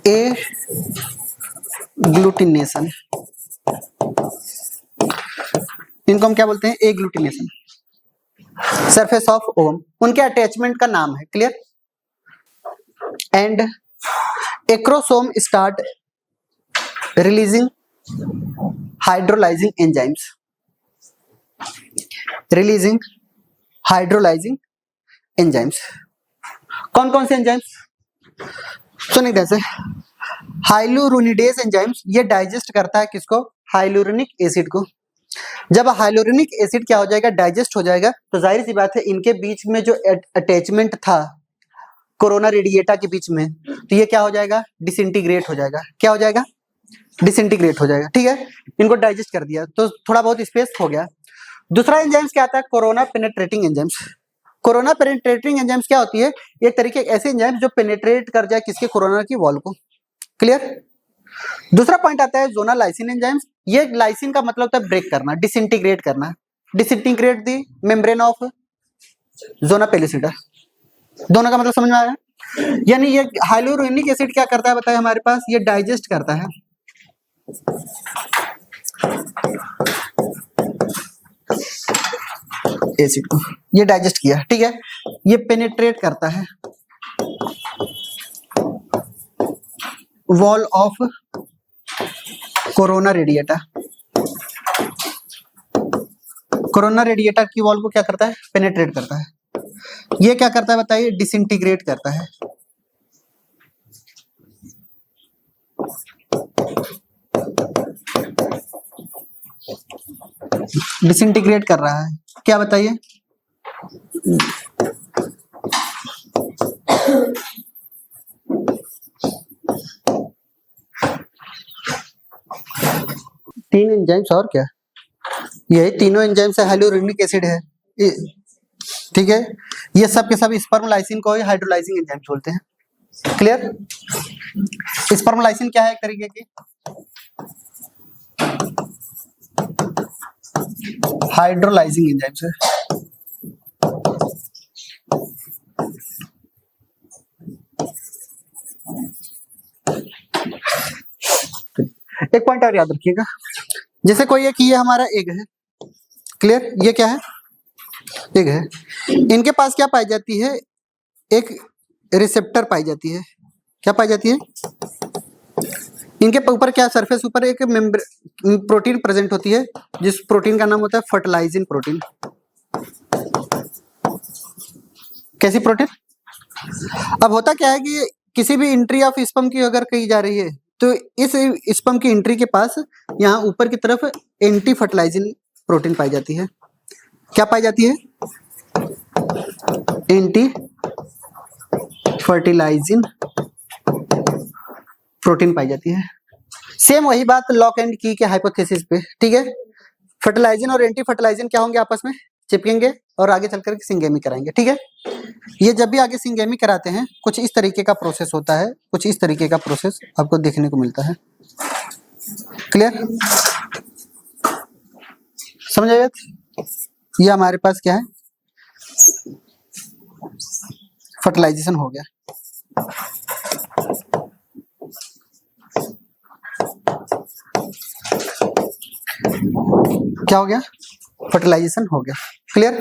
A ग्लूटिनेशन, इनको हम क्या बोलते हैं, एग्लूटिनेशन। सरफेस ऑफ ओवम, उनके अटैचमेंट का नाम है, clear. And acrosome start releasing hydrolysing enzymes, releasing hydrolysing enzymes. कौन कौन से एंजाइम्स सुनिए जैसे हाइलुरोनिडेज एंजाइम्स, ये डाइजेस्ट करता है किसको, हाइलुरोनिक एसिड को। जब हाइलुरोनिक एसिड क्या हो जाएगा, डाइजेस्ट हो जाएगा, तो जाहिर सी बात है इनके बीच में जो अटैचमेंट था कोरोना रेडिएटा के बीच में, तो ये क्या हो जाएगा, डिसइंटीग्रेट हो जाएगा। क्या हो जाएगा, डिसइंटीग्रेट हो जाएगा, ठीक है। इनको डाइजेस्ट कर दिया तो थोड़ा बहुत स्पेस हो गया। दूसरा एंजाइम्स क्या आता है, corona penetrating enzymes. Corona penetrating enzymes क्या होती है, एक तरीके ऐसे एंजाइम्स जो पेनेट्रेट कर जाए किसके, कोरोना की वॉल को, क्लियर। दूसरा पॉइंट आता है जोनल लाइसिन एंजाइम्स। ये लाइसिन का मतलब होता है ब्रेक करना, डिसइंटीग्रेट करना, disintegrate the membrane of zona pellucida. दोनों का मतलब समझ में आया। यानी ये हाइलुरोनिक एसिड क्या करता है बताए हमारे पास, ये डाइजेस्ट करता है एसिड को, ये डाइजेस्ट किया, ठीक है। ये पेनिट्रेट करता है wall of corona radiata. Corona radiata की वॉल को क्या करता है, पेनिट्रेट करता है। ये क्या करता है बताइए, डिसइंटीग्रेट करता है। डिसइंटीग्रेट कर रहा है, क्या बताइए, तीन एंजाइम्स और क्या, यही तीनों एंजाइम्स है, हाइलुरोनिक एसिड है, ठीक है। ये सब के सब स्पर्म लाइसिन को हाइड्रोलाइजिंग एंजाइम्स बोलते हैं, क्लियर। स्पर्म लाइसिन क्या है, एक तरीके की हाइड्रोलाइजिंग एंजाइम्स है। एक पॉइंट और याद रखिएगा, जैसे कोई एक ये हमारा एग है, क्लियर, ये क्या है, एग है। इनके पास क्या पाई जाती है, एक रिसेप्टर पाई जाती है। क्या पाई जाती है, इनके ऊपर क्या सरफेस ऊपर एक प्रोटीन प्रेजेंट होती है, जिस प्रोटीन का नाम होता है फर्टिलाइजिंग प्रोटीन। कैसी प्रोटीन, अब होता क्या है कि किसी भी एंट्री ऑफ स्पर्म की अगर कही जा रही है, तो इस स्पर्म की एंट्री के पास यहाँ ऊपर की तरफ एंटी फर्टिलाइजिंग प्रोटीन पाई जाती है। क्या पाई जाती है, एंटी फर्टिलाइजिंग प्रोटीन पाई जाती है। सेम वही बात लॉक एंड की के हाइपोथेसिस पे, ठीक है। फर्टिलाइजिंग और एंटी फर्टिलाइजिंग क्या होंगे, आपस में चिपकेंगे और आगे चलकर सिंगेमी कराएंगे, ठीक है। ये जब भी आगे सिंगेमी कराते हैं कुछ इस तरीके का प्रोसेस होता है, कुछ इस तरीके का प्रोसेस आपको देखने को मिलता है, क्लियर, समझ आया। ये हमारे पास क्या है, फर्टिलाइजेशन हो गया। क्या हो गया, फर्टिलाइजेशन हो गया, क्लियर।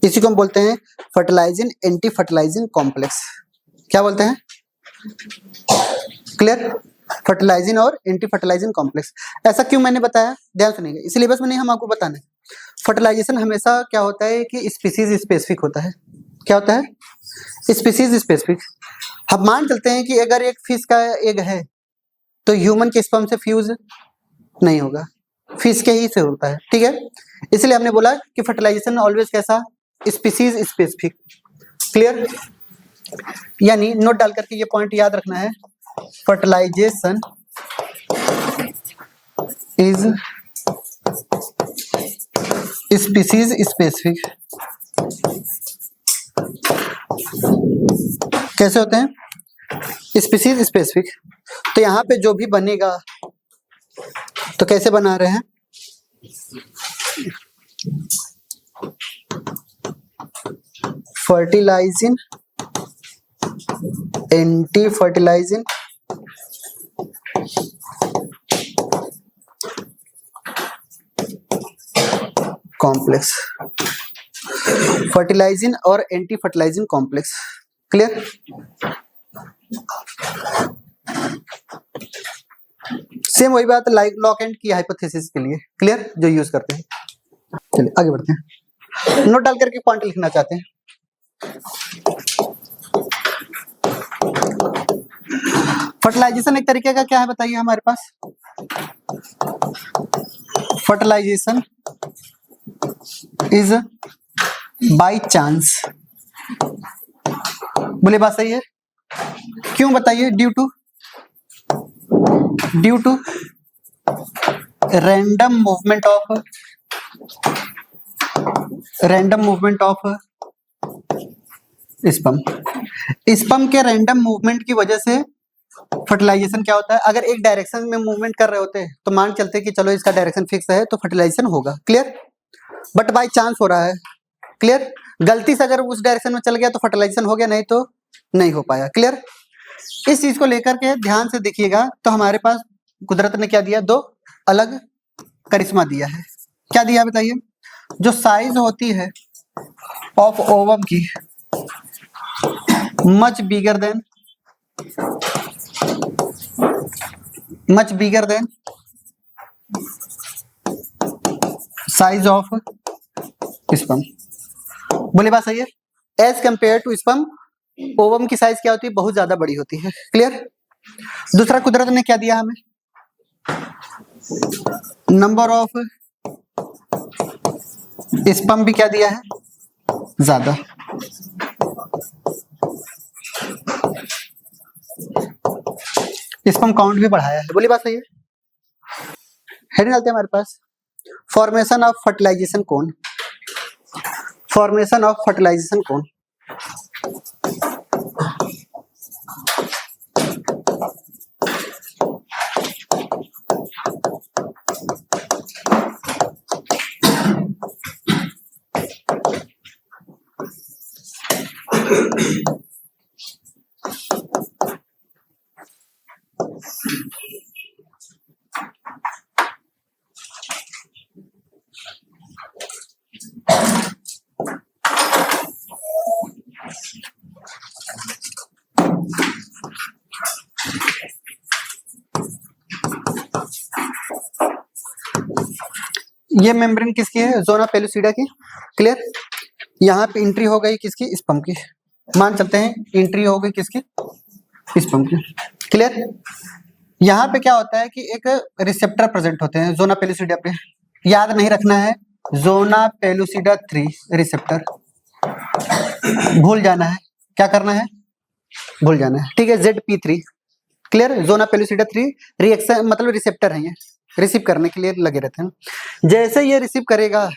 इसी को हम बोलते हैं फर्टिलाइजिंग एंटी फर्टिलाइजिंग कॉम्प्लेक्स। क्या बोलते हैं, क्लियर, फर्टिलाइजिंग और एंटी फर्टिलाइजिंग कॉम्प्लेक्स। ऐसा क्यों मैंने बताया, ध्यान सुनिएगा, इस सिलेबस में नहीं, हम आपको बताना है। फर्टिलाइजेशन हमेशा क्या होता है कि स्पीसीज स्पेसिफिक होता है। क्या होता है, स्पीसीज स्पेसिफिक। हम मान चलते हैं कि अगर एक फिश का एग है तो ह्यूमन के स्पर्म से फ्यूज नहीं होगा, फिश के ही से होता है, ठीक है। इसलिए हमने बोला कि फर्टिलाइजेशन ऑलवेज कैसा, स्पीसीज स्पेसिफिक, क्लियर। यानी नोट डाल करके ये पॉइंट याद रखना है, फर्टिलाइजेशन इज स्पीसीज स्पेसिफिक। कैसे होते हैं, स्पीसीज स्पेसिफिक। तो यहाँ पे जो भी बनेगा तो कैसे बना रहे हैं, fertilising anti fertilising complex, fertilising और anti fertilising complex. Clear? Same वही बात like lock and key hypothesis के लिए। क्लियर? जो यूज करते हैं। चलिए आगे बढ़ते हैं। नोट डाल करके पॉइंट लिखना चाहते हैं। फर्टिलाइजेशन एक तरीके का क्या है बताइए हमारे पास? Fertilisation is by chance. बोले बात सही है? क्यों बताइए? Due to random movement of sperm के रैंडम मूवमेंट की वजह से फर्टिलाइजेशन क्या होता है? अगर एक डायरेक्शन में मूवमेंट कर रहे होते तो मान चलते कि चलो इसका डायरेक्शन फिक्स है तो फर्टिलाइजेशन होगा। क्लियर? बट बाय चांस हो रहा है। क्लियर? गलती से अगर उस डायरेक्शन में चल गया तो फर्टिलाइजेशन हो गया, नहीं तो नहीं हो पाया। क्लियर? इस चीज को लेकर के ध्यान से देखिएगा तो हमारे पास कुदरत ने क्या दिया? दो अलग करिश्मा दिया है। क्या दिया बताइए? जो साइज होती है ऑफ ओवम की much bigger than size of sperm. बोले बात सही है? As compare to sperm ovum की साइज क्या होती है? बहुत ज्यादा बड़ी होती है। क्लियर? दूसरा कुदरत ने क्या दिया हमें? नंबर ऑफ स्पर्म भी क्या दिया है? ज्यादा। स्पर्म काउंट भी बढ़ाया है। बोली बात सही है? हेडिंग डालते हैं हमारे पास formation of fertilisation cone. Formation of fertilisation cone. ये मेम्ब्रेन किसकी है? ज़ोना पेलुसिडा की। क्लियर? यहाँ पे एंट्री हो गई किसकी? स्पर्म की। मान चलते हैं एंट्री हो गई किसकी? स्पर्म की। क्लियर? यहाँ पे क्या होता है कि एक रिसेप्टर प्रेजेंट होते हैं ज़ोना पेलुसिडा पे। याद नहीं रखना है, ज़ोना पेलुसिडा 3 रिसेप्टर। भूल जाना है। क्या करना है? भूल जाना है। ठीक है? ZP3। Clear? Zona pellucida 3 reaction मतलब रिसेप्टर है, ये रिसीव करने के लिए लगे रहते हैं। जैसे ये रिसीव करेगा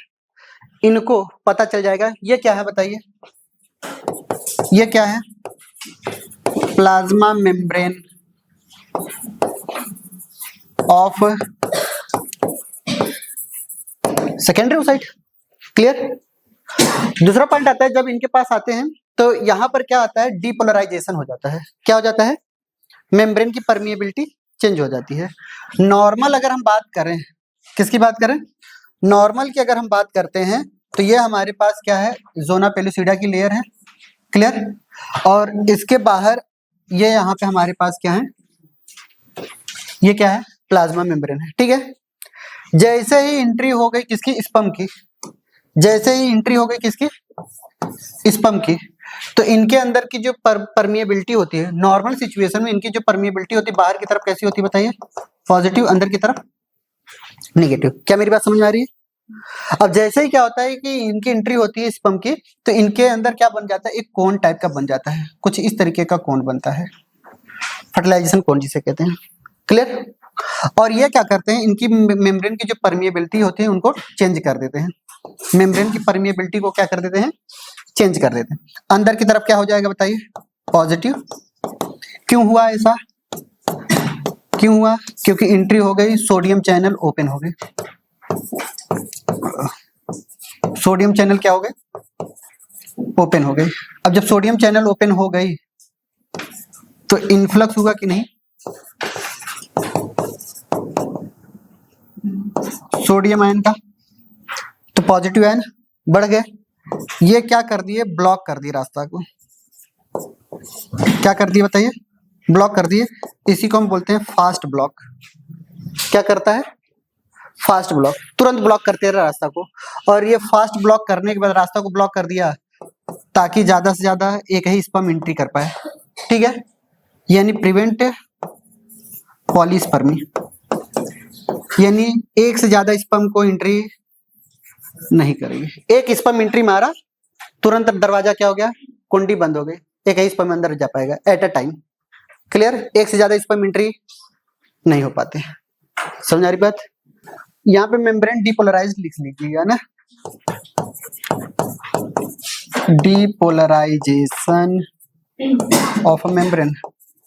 इनको पता चल जाएगा ये क्या है बताइए? ये क्या है? Plasma membrane of secondary oocyte. Clear? दूसरा पॉइंट आता है जब इनके पास आते हैं तो यहां पर क्या आता है? डीपोलराइजेशन हो जाता है। क्या हो जाता है? मेम्ब्रेन की परमिएबिलिटी चेंज हो जाती है। नॉर्मल अगर हम बात करें, किसकी बात करें? नॉर्मल की अगर हम बात करते हैं तो ये हमारे पास क्या है? ज़ोना पेलुसिडा की लेयर है। क्लियर? और इसके बाहर ये यहाँ पे हमारे पास क्या है? ये क्या है? प्लाज्मा मेम्ब्रेन है। ठीक है? जैसे ही एंट्री हो गई किसकी? स्पर्म की। जैसे ही एंट्री हो गई किसकी? स्पर्म की, तो इनके अंदर की जो परमिएबिलिटी होती है नॉर्मल सिचुएशन में, इनकी जो परमिएबिलिटी होती है बाहर की तरफ कैसी होती है बताइए? पॉजिटिव, अंदर की तरफ नेगेटिव। क्या मेरी बात समझ में आ रही है? अब जैसे ही क्या होता है कि इनकी एंट्री होती है स्पर्म की, तो इनके अंदर क्या बन जाता है? एक कोन टाइप का बन जाता है। कुछ इस तरीके का कोन बनता है, फर्टिलाइजेशन कोन जिसे कहते हैं। क्लियर? और ये क्या करते हैं? इनकी मेम्ब्रेन की जो परमिएबिलिटी होती है उनको चेंज कर देते हैं। मेम्ब्रेन की परमिएबिलिटी को क्या कर देते हैं? चेंज कर देते हैं। अंदर की तरफ क्या हो जाएगा बताइए? पॉजिटिव। क्यों हुआ ऐसा? क्यों हुआ? क्योंकि एंट्री हो गई, सोडियम चैनल ओपन हो गए। सोडियम चैनल क्या हो गए? ओपन हो गई। अब जब सोडियम चैनल ओपन हो गई तो इन्फ्लक्स हुआ कि नहीं, सोडियम आयन का, तो पॉजिटिव आयन बढ़ गए, ये क्या कर दिए, ब्लॉक कर दिए रास्ता को, क्या कर दिए बताइए, ब्लॉक कर दिए, इसी को हम बोलते हैं फास्ट ब्लॉक। क्या करता है, फास्ट ब्लॉक, तुरंत ब्लॉक करते हैं रास्ता को। और ये फास्ट ब्लॉक करने के बाद रास्ता को ब्लॉक कर दिया ताकि ज्यादा से ज्यादा एक ही स्पर्म एंट्री कर पाए, ठीक है, यानी प्रिवेंट पॉलीस्पर्मी, यानी एक से ज्यादा स्पर्म को एंट्री नहीं करेगी। एक स्पर्म एंट्री मारा, तुरंत दरवाजा क्या हो गया, कुंडी बंद हो गई, एक ही स्पर्म अंदर जा पाएगा एट अ टाइम। क्लियर, एक से ज्यादा स्पर्म एंट्री नहीं हो पाते। समझ आ रही बात? यहाँ पे मेम्ब्रेन डिपोलराइज्ड लिख लीजिएगा ना, डिपोलराइजेशन ऑफ मेम्ब्रेन।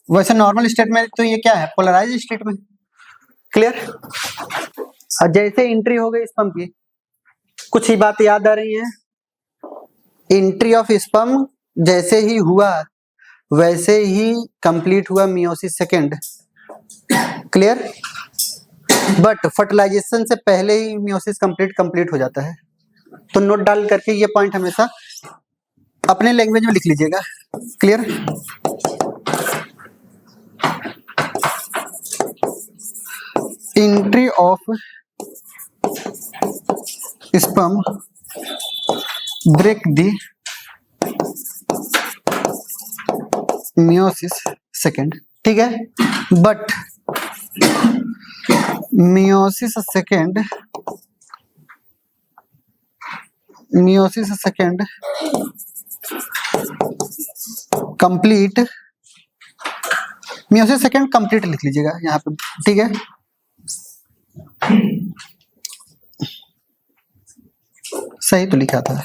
वैसे नॉर्मल स्टेट में तो ये क्या है, पोलराइज्ड स्टेट में। क्लियर, और जैसे एंट्री हो गई स्पर्म की, कुछ ही बात याद आ रही है, एंट्री ऑफ स्पर्म जैसे ही हुआ वैसे ही कंप्लीट हुआ meiosis second. Clear, but fertilization से पहले ही मियोसिस कंप्लीट हो जाता है। तो नोट डाल करके ये पॉइंट हमेशा अपने लैंग्वेज में लिख लीजिएगा। Clear, entry of sperm break the meiosis second, ठीक है, but meiosis second complete, meiosis second complete लिख लीजिएगा यहाँ पे, ठीक है। सही तो लिखा था,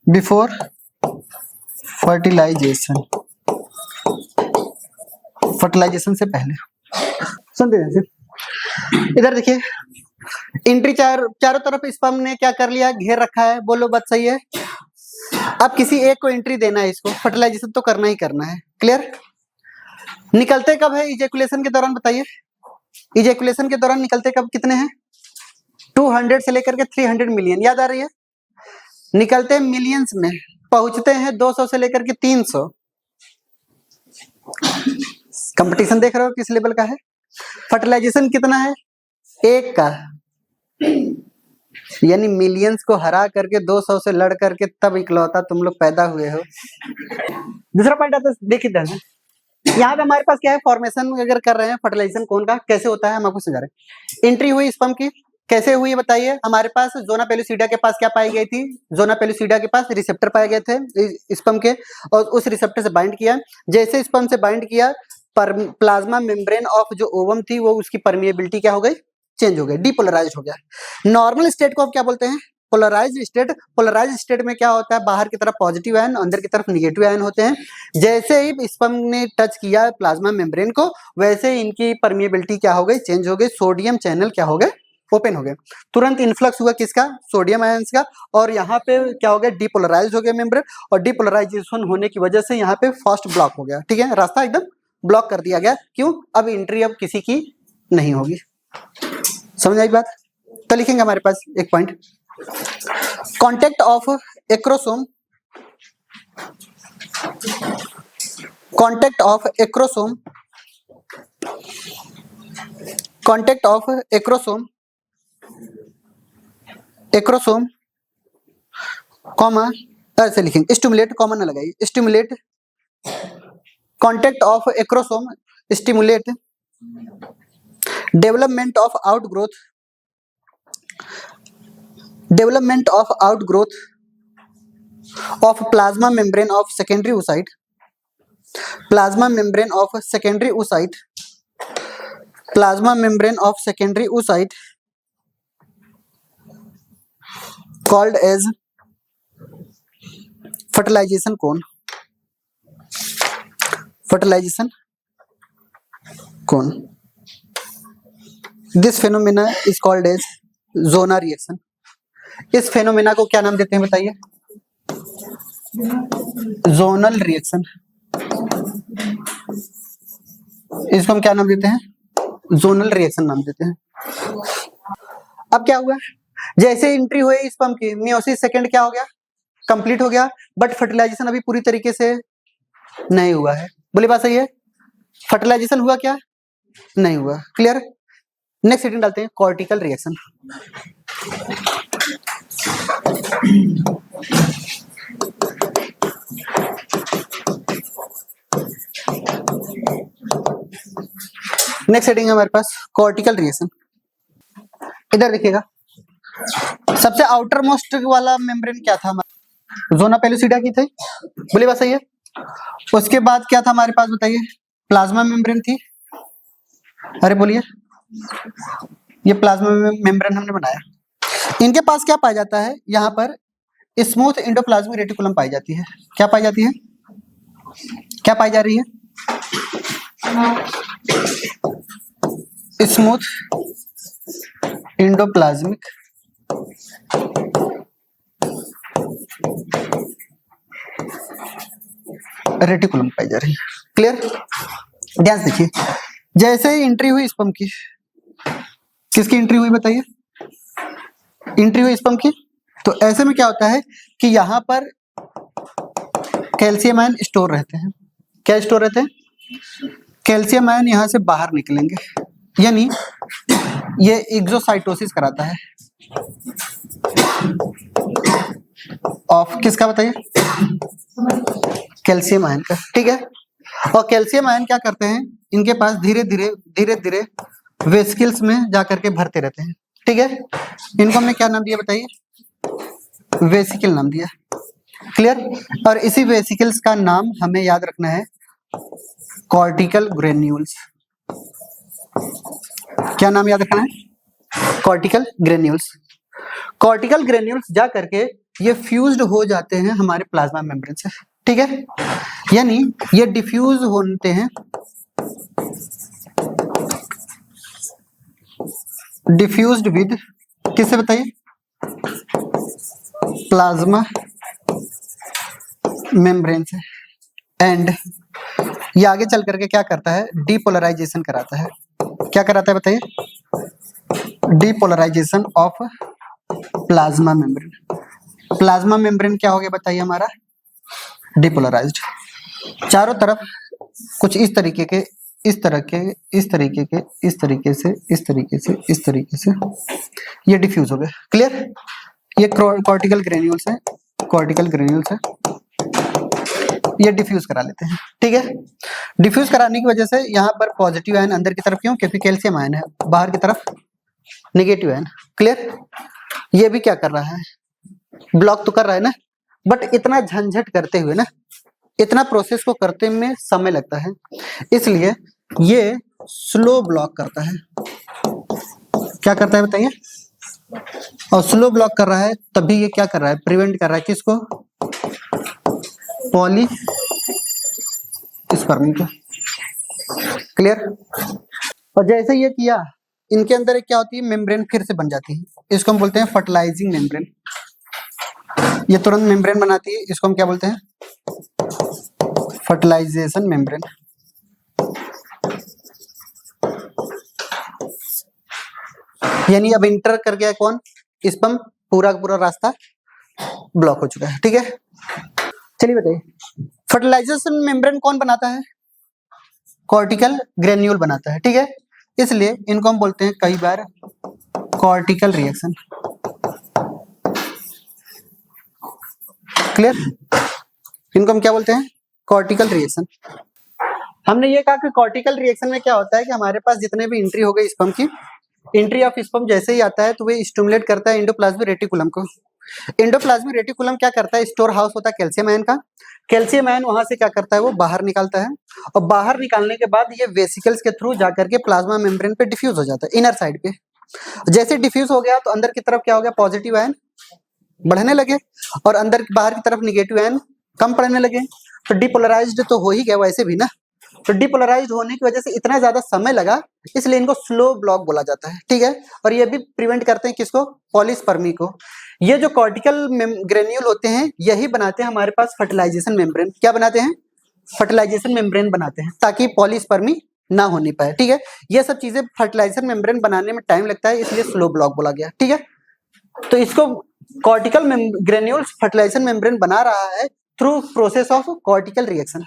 बिफोर फर्टिलाइजेशन, फर्टिलाइजेशन से पहले। सुनते हैं, इधर देखिए, एंट्री चारों तरफ स्पर्म ने क्या कर लिया, घेर रखा है, बोलो बात सही है। अब किसी एक को एंट्री देना है, इसको फर्टिलाइजेशन तो करना ही करना है। क्लियर, निकलते कब है इजैकुलेशन के दौरान, बताइए, इजैकुलेशन के दौरान निकलते कब कितने हैं, 200 से लेकर के 300 मिलियन, याद आ रही है, निकलते हैं मिलियंस में, पहुंचते हैं 200 से लेकर के 300। कंपटीशन देख रहे हो किस लेवल का है। फर्टिलाइजेशन कितना है, एक का, यानी मिलियंस को हरा करके 200 से लड़ करके तब इकलौता तुम लोग पैदा हुए हो। दूसरा पॉइंट आता है, देखिए यहाँ पे हमारे पास क्या है, फॉर्मेशन अगर कर रहे हैं फर्टिलाइजेशन कौन का कैसे होता है, हम आपको समझा रहे हैं। एंट्री हुई स्पर्म की, कैसे हुई बताइए, हमारे पास जोना पेलुसिडा के पास क्या पाई गई थी, जोना पेलुसिडा के पास रिसेप्टर पाए गए थे स्पर्म के, और उस रिसेप्टर से बाइंड किया, जैसे स्पर्म से बाइंड किया, प्लाज्मा मेम्ब्रेन ऑफ जो ओवम थी वो उसकी परमिएबिलिटी क्या हो गई, चेंज हो गई, डीपोलराइज्ड हो गया। नॉर्मल स्टेट को आप क्या बोलते हैं, पोलराइज्ड स्टेट। पोलराइज्ड स्टेट में क्या होता है, बाहर की तरफ पॉजिटिव आयन, अंदर की तरफ निगेटिव आयन होते हैं। जैसे ही स्पर्म ने टच किया प्लाज्मा मेम्ब्रेन को, वैसे ही इनकी परमिएबिलिटी क्या हो गई, चेंज हो गई, सोडियम चैनल क्या हो गए, ओपन हो गए, तुरंत इन्फ्लक्स हुआ किसका, सोडियम आयंस का, और यहाँ पे क्या हो गया, डीपोलराइज्ड हो गया मेम्ब्रेन, और डीपोलराइजेशन होने की वजह से यहाँ पे फास्ट ब्लॉक हो गया, ठीक है, रास्ता एकदम ब्लॉक कर दिया गया। क्यों, अब एंट्री अब किसी की नहीं होगी। समझ आई बात? तो लिखेंगे हमारे पास एक point, contact of acrosome, contact of acrosome, contact of acrosome, acrosome comma, ऐसे लिखेंगे, स्टिमुलेट, कॉमा ना लगाइए, stimulate, contact of acrosome stimulate development of outgrowth, development of outgrowth of plasma membrane of secondary oocyte, plasma membrane of secondary oocyte, plasma membrane of secondary oocyte called as fertilization cone, fertilization cone. This phenomena is called as zona reaction. इस phenomena को क्या नाम देते हैं बताइए? Zonal reaction. इसको हम क्या नाम देते हैं? जोनल रिएक्शन नाम देते हैं। अब क्या हुआ, जैसे एंट्री हुई स्पर्म की, मियोसिस सेकंड क्या हो गया? कंप्लीट हो गया, बट फर्टिलाइजेशन अभी पूरी तरीके से नहीं हुआ है। बोली बात सही है? फर्टिलाइजेशन हुआ क्या? नहीं हुआ। क्लियर? नेक्स्ट हेडिंग डालते हैं, कॉर्टिकल रिएक्शन। नेक्स्ट हेडिंग है हमारे पास कॉर्टिकल रिएक्शन। इधर देखिएगा, सबसे आउटर मोस्ट वाला मेम्ब्रेन क्या था हमारा? जोना पेलुसिडा की थी। बोली बात सही है? उसके बाद क्या था हमारे पास बताइए? प्लाज्मा मेम्ब्रेन थी। अरे बोलिए, ये प्लाज्मा मेम्ब्रेन हमने बनाया। इनके पास क्या पाया जाता है? यहाँ पर स्मूथ एंडोप्लाज्मिक रेटिकुलम पाई जाती है। क्या पाई जाती है? क्या पाई जा रही है? स्मूथ एंडोप्लाज्मिक रेटिकुलम पाई जा रही है। क्लियर? ध्यान से देखिए, जैसे ही एंट्री हुई स्पर्म की, किसकी एंट्री हुई बताइए? एंट्री हुई स्पर्म की, तो ऐसे में क्या होता है कि यहां पर कैल्शियम आयन स्टोर रहते हैं। क्या स्टोर रहते हैं? कैल्शियम आयन यहां से बाहर निकलेंगे, यानी ये एक्सोसाइटोसिस कराता है ऑफ किसका बताइए? कैल्शियम आयन का। ठीक है, और कैल्शियम आयन क्या करते हैं? इनके पास धीरे धीरे वेसिकल्स में जाकर के भरते रहते हैं। ठीक है, इनको हमने क्या नाम दिया बताइए? वेसिकल नाम दिया। क्लियर? और इसी वेसिकल्स का नाम हमें याद रखना है, कॉर्टिकल ग्रेन्यूल्स। क्या नाम याद रखना है? Cortical granules. कॉर्टिकल ग्रेन्यूल्स जा करके ये फ्यूज्ड हो जाते हैं हमारे प्लाज्मा मेम्ब्रेन से। ठीक है, यानी ये डिफ्यूज होते हैं, डिफ्यूज्ड विद किससे बताइए? प्लाज्मा मेम्ब्रेन से। एंड ये आगे चल करके क्या करता है? डीपोलराइजेशन कराता है। क्या कराता है बताइए? Depolarization of plasma membrane. Plasma membrane क्या हो गया बताइए हमारा? डिपोलराइज्ड। चारों तरफ कुछ इस तरीके के, इस तरीके से ये डिफ्यूज हो गए। क्लियर? ये कॉर्टिकल ग्रेन्यूल्स है, कॉर्टिकल ग्रेन्यूल्स है, ये डिफ्यूज करा लेते हैं। ठीक है, डिफ्यूज कराने की वजह से यहाँ पर पॉजिटिव आयन अंदर की तरफ, क्यों? क्योंकि कैल्शियम आयन है, बाहर की तरफ नेगेटिव आयन। क्लियर? ये भी क्या कर रहा है? ब्लॉक तो कर रहा है ना, बट इतना झंझट करते हुए ना, इतना प्रोसेस को करते में समय लगता है, इसलिए ये स्लो ब्लॉक करता है। क्या करता है बताइए? और स्लो ब्लॉक कर रहा है, तभी ये क्या कर रहा है? प्रिवेंट कर रहा है किसको? पॉली स्पर्मी को। क्लियर? और जैसे ये किया, इनके अंदर एक क्या होती है? मेम्ब्रेन फिर से बन जाती है। इसको हम बोलते हैं फर्टिलाइजिंग मेम्ब्रेन। ये तुरंत मेम्ब्रेन बनाती है, इसको हम क्या बोलते हैं? Fertilization membrane. यानी अब इंटर कर गया कौन? स्पर्म, पूरा का पूरा रास्ता ब्लॉक हो चुका है। ठीक है, चलिए बताइए, फर्टिलाइजेशन मेम्ब्रेन कौन बनाता है? कॉर्टिकल ग्रेन्यूल बनाता है। ठीक है, इसलिए इनको हम बोलते हैं कई बार कॉर्टिकल रिएक्शन। क्लियर? इनको हम क्या बोलते हैं? Cortical reaction. हमने ये कहा कि कॉर्टिकल रिएक्शन में क्या होता है कि हमारे पास जितने भी एंट्री हो गई स्पर्म की, एंट्री ऑफ स्पर्म जैसे ही आता है तो वे स्टिमुलेट करता है एंडोप्लाज्मिक रेटिकुलम को। एंडोप्लाज्मिक रेटिकुलम क्या करता है? स्टोर हाउस होता है कैल्शियम आयन का। कैल्शियम आयन वहां से क्या करता है? वो बाहर निकालता है, और बाहर निकालने के बाद ये वेसिकल्स के थ्रू जाकर के प्लाज्मा मेम्ब्रेन पे डिफ्यूज हो जाता है, इनर साइड पे। जैसे डिफ्यूज हो गया तो अंदर की तरफ क्या हो गया? पॉजिटिव आयन बढ़ने लगे, और अंदर बाहर की तरफ निगेटिव आयन कम पड़ने लगे। तो डिपोलराइज्ड तो हो ही गया वैसे भी ना, तो डिपोलराइज्ड होने की वजह से इतना ज्यादा समय लगा, इसलिए इनको स्लो ब्लॉक बोला जाता है, ठीक है। और ये भी प्रिवेंट करते हैं किसको, पॉलीस्पर्मी को। ये जो कॉर्टिकल ग्रेन्यूल होते हैं यही बनाते हैं हमारे पास फर्टिलाइजेशन मेम्ब्रेन। क्या बनाते हैं, फर्टिलाइजेशन मेम्ब्रेन बनाते हैं, ताकि पॉलीस्पर्मी ना होने पाए, ठीक है। ये सब चीजें फर्टिलाइजेशन मेम्ब्रेन बनाने में टाइम लगता है, इसलिए स्लो ब्लॉक बोला गया, ठीक है। तो इसको कॉर्टिकल ग्रेन्यूल्स फर्टिलाइजेशन मेम्ब्रेन बना रहा है through process of cortical reaction.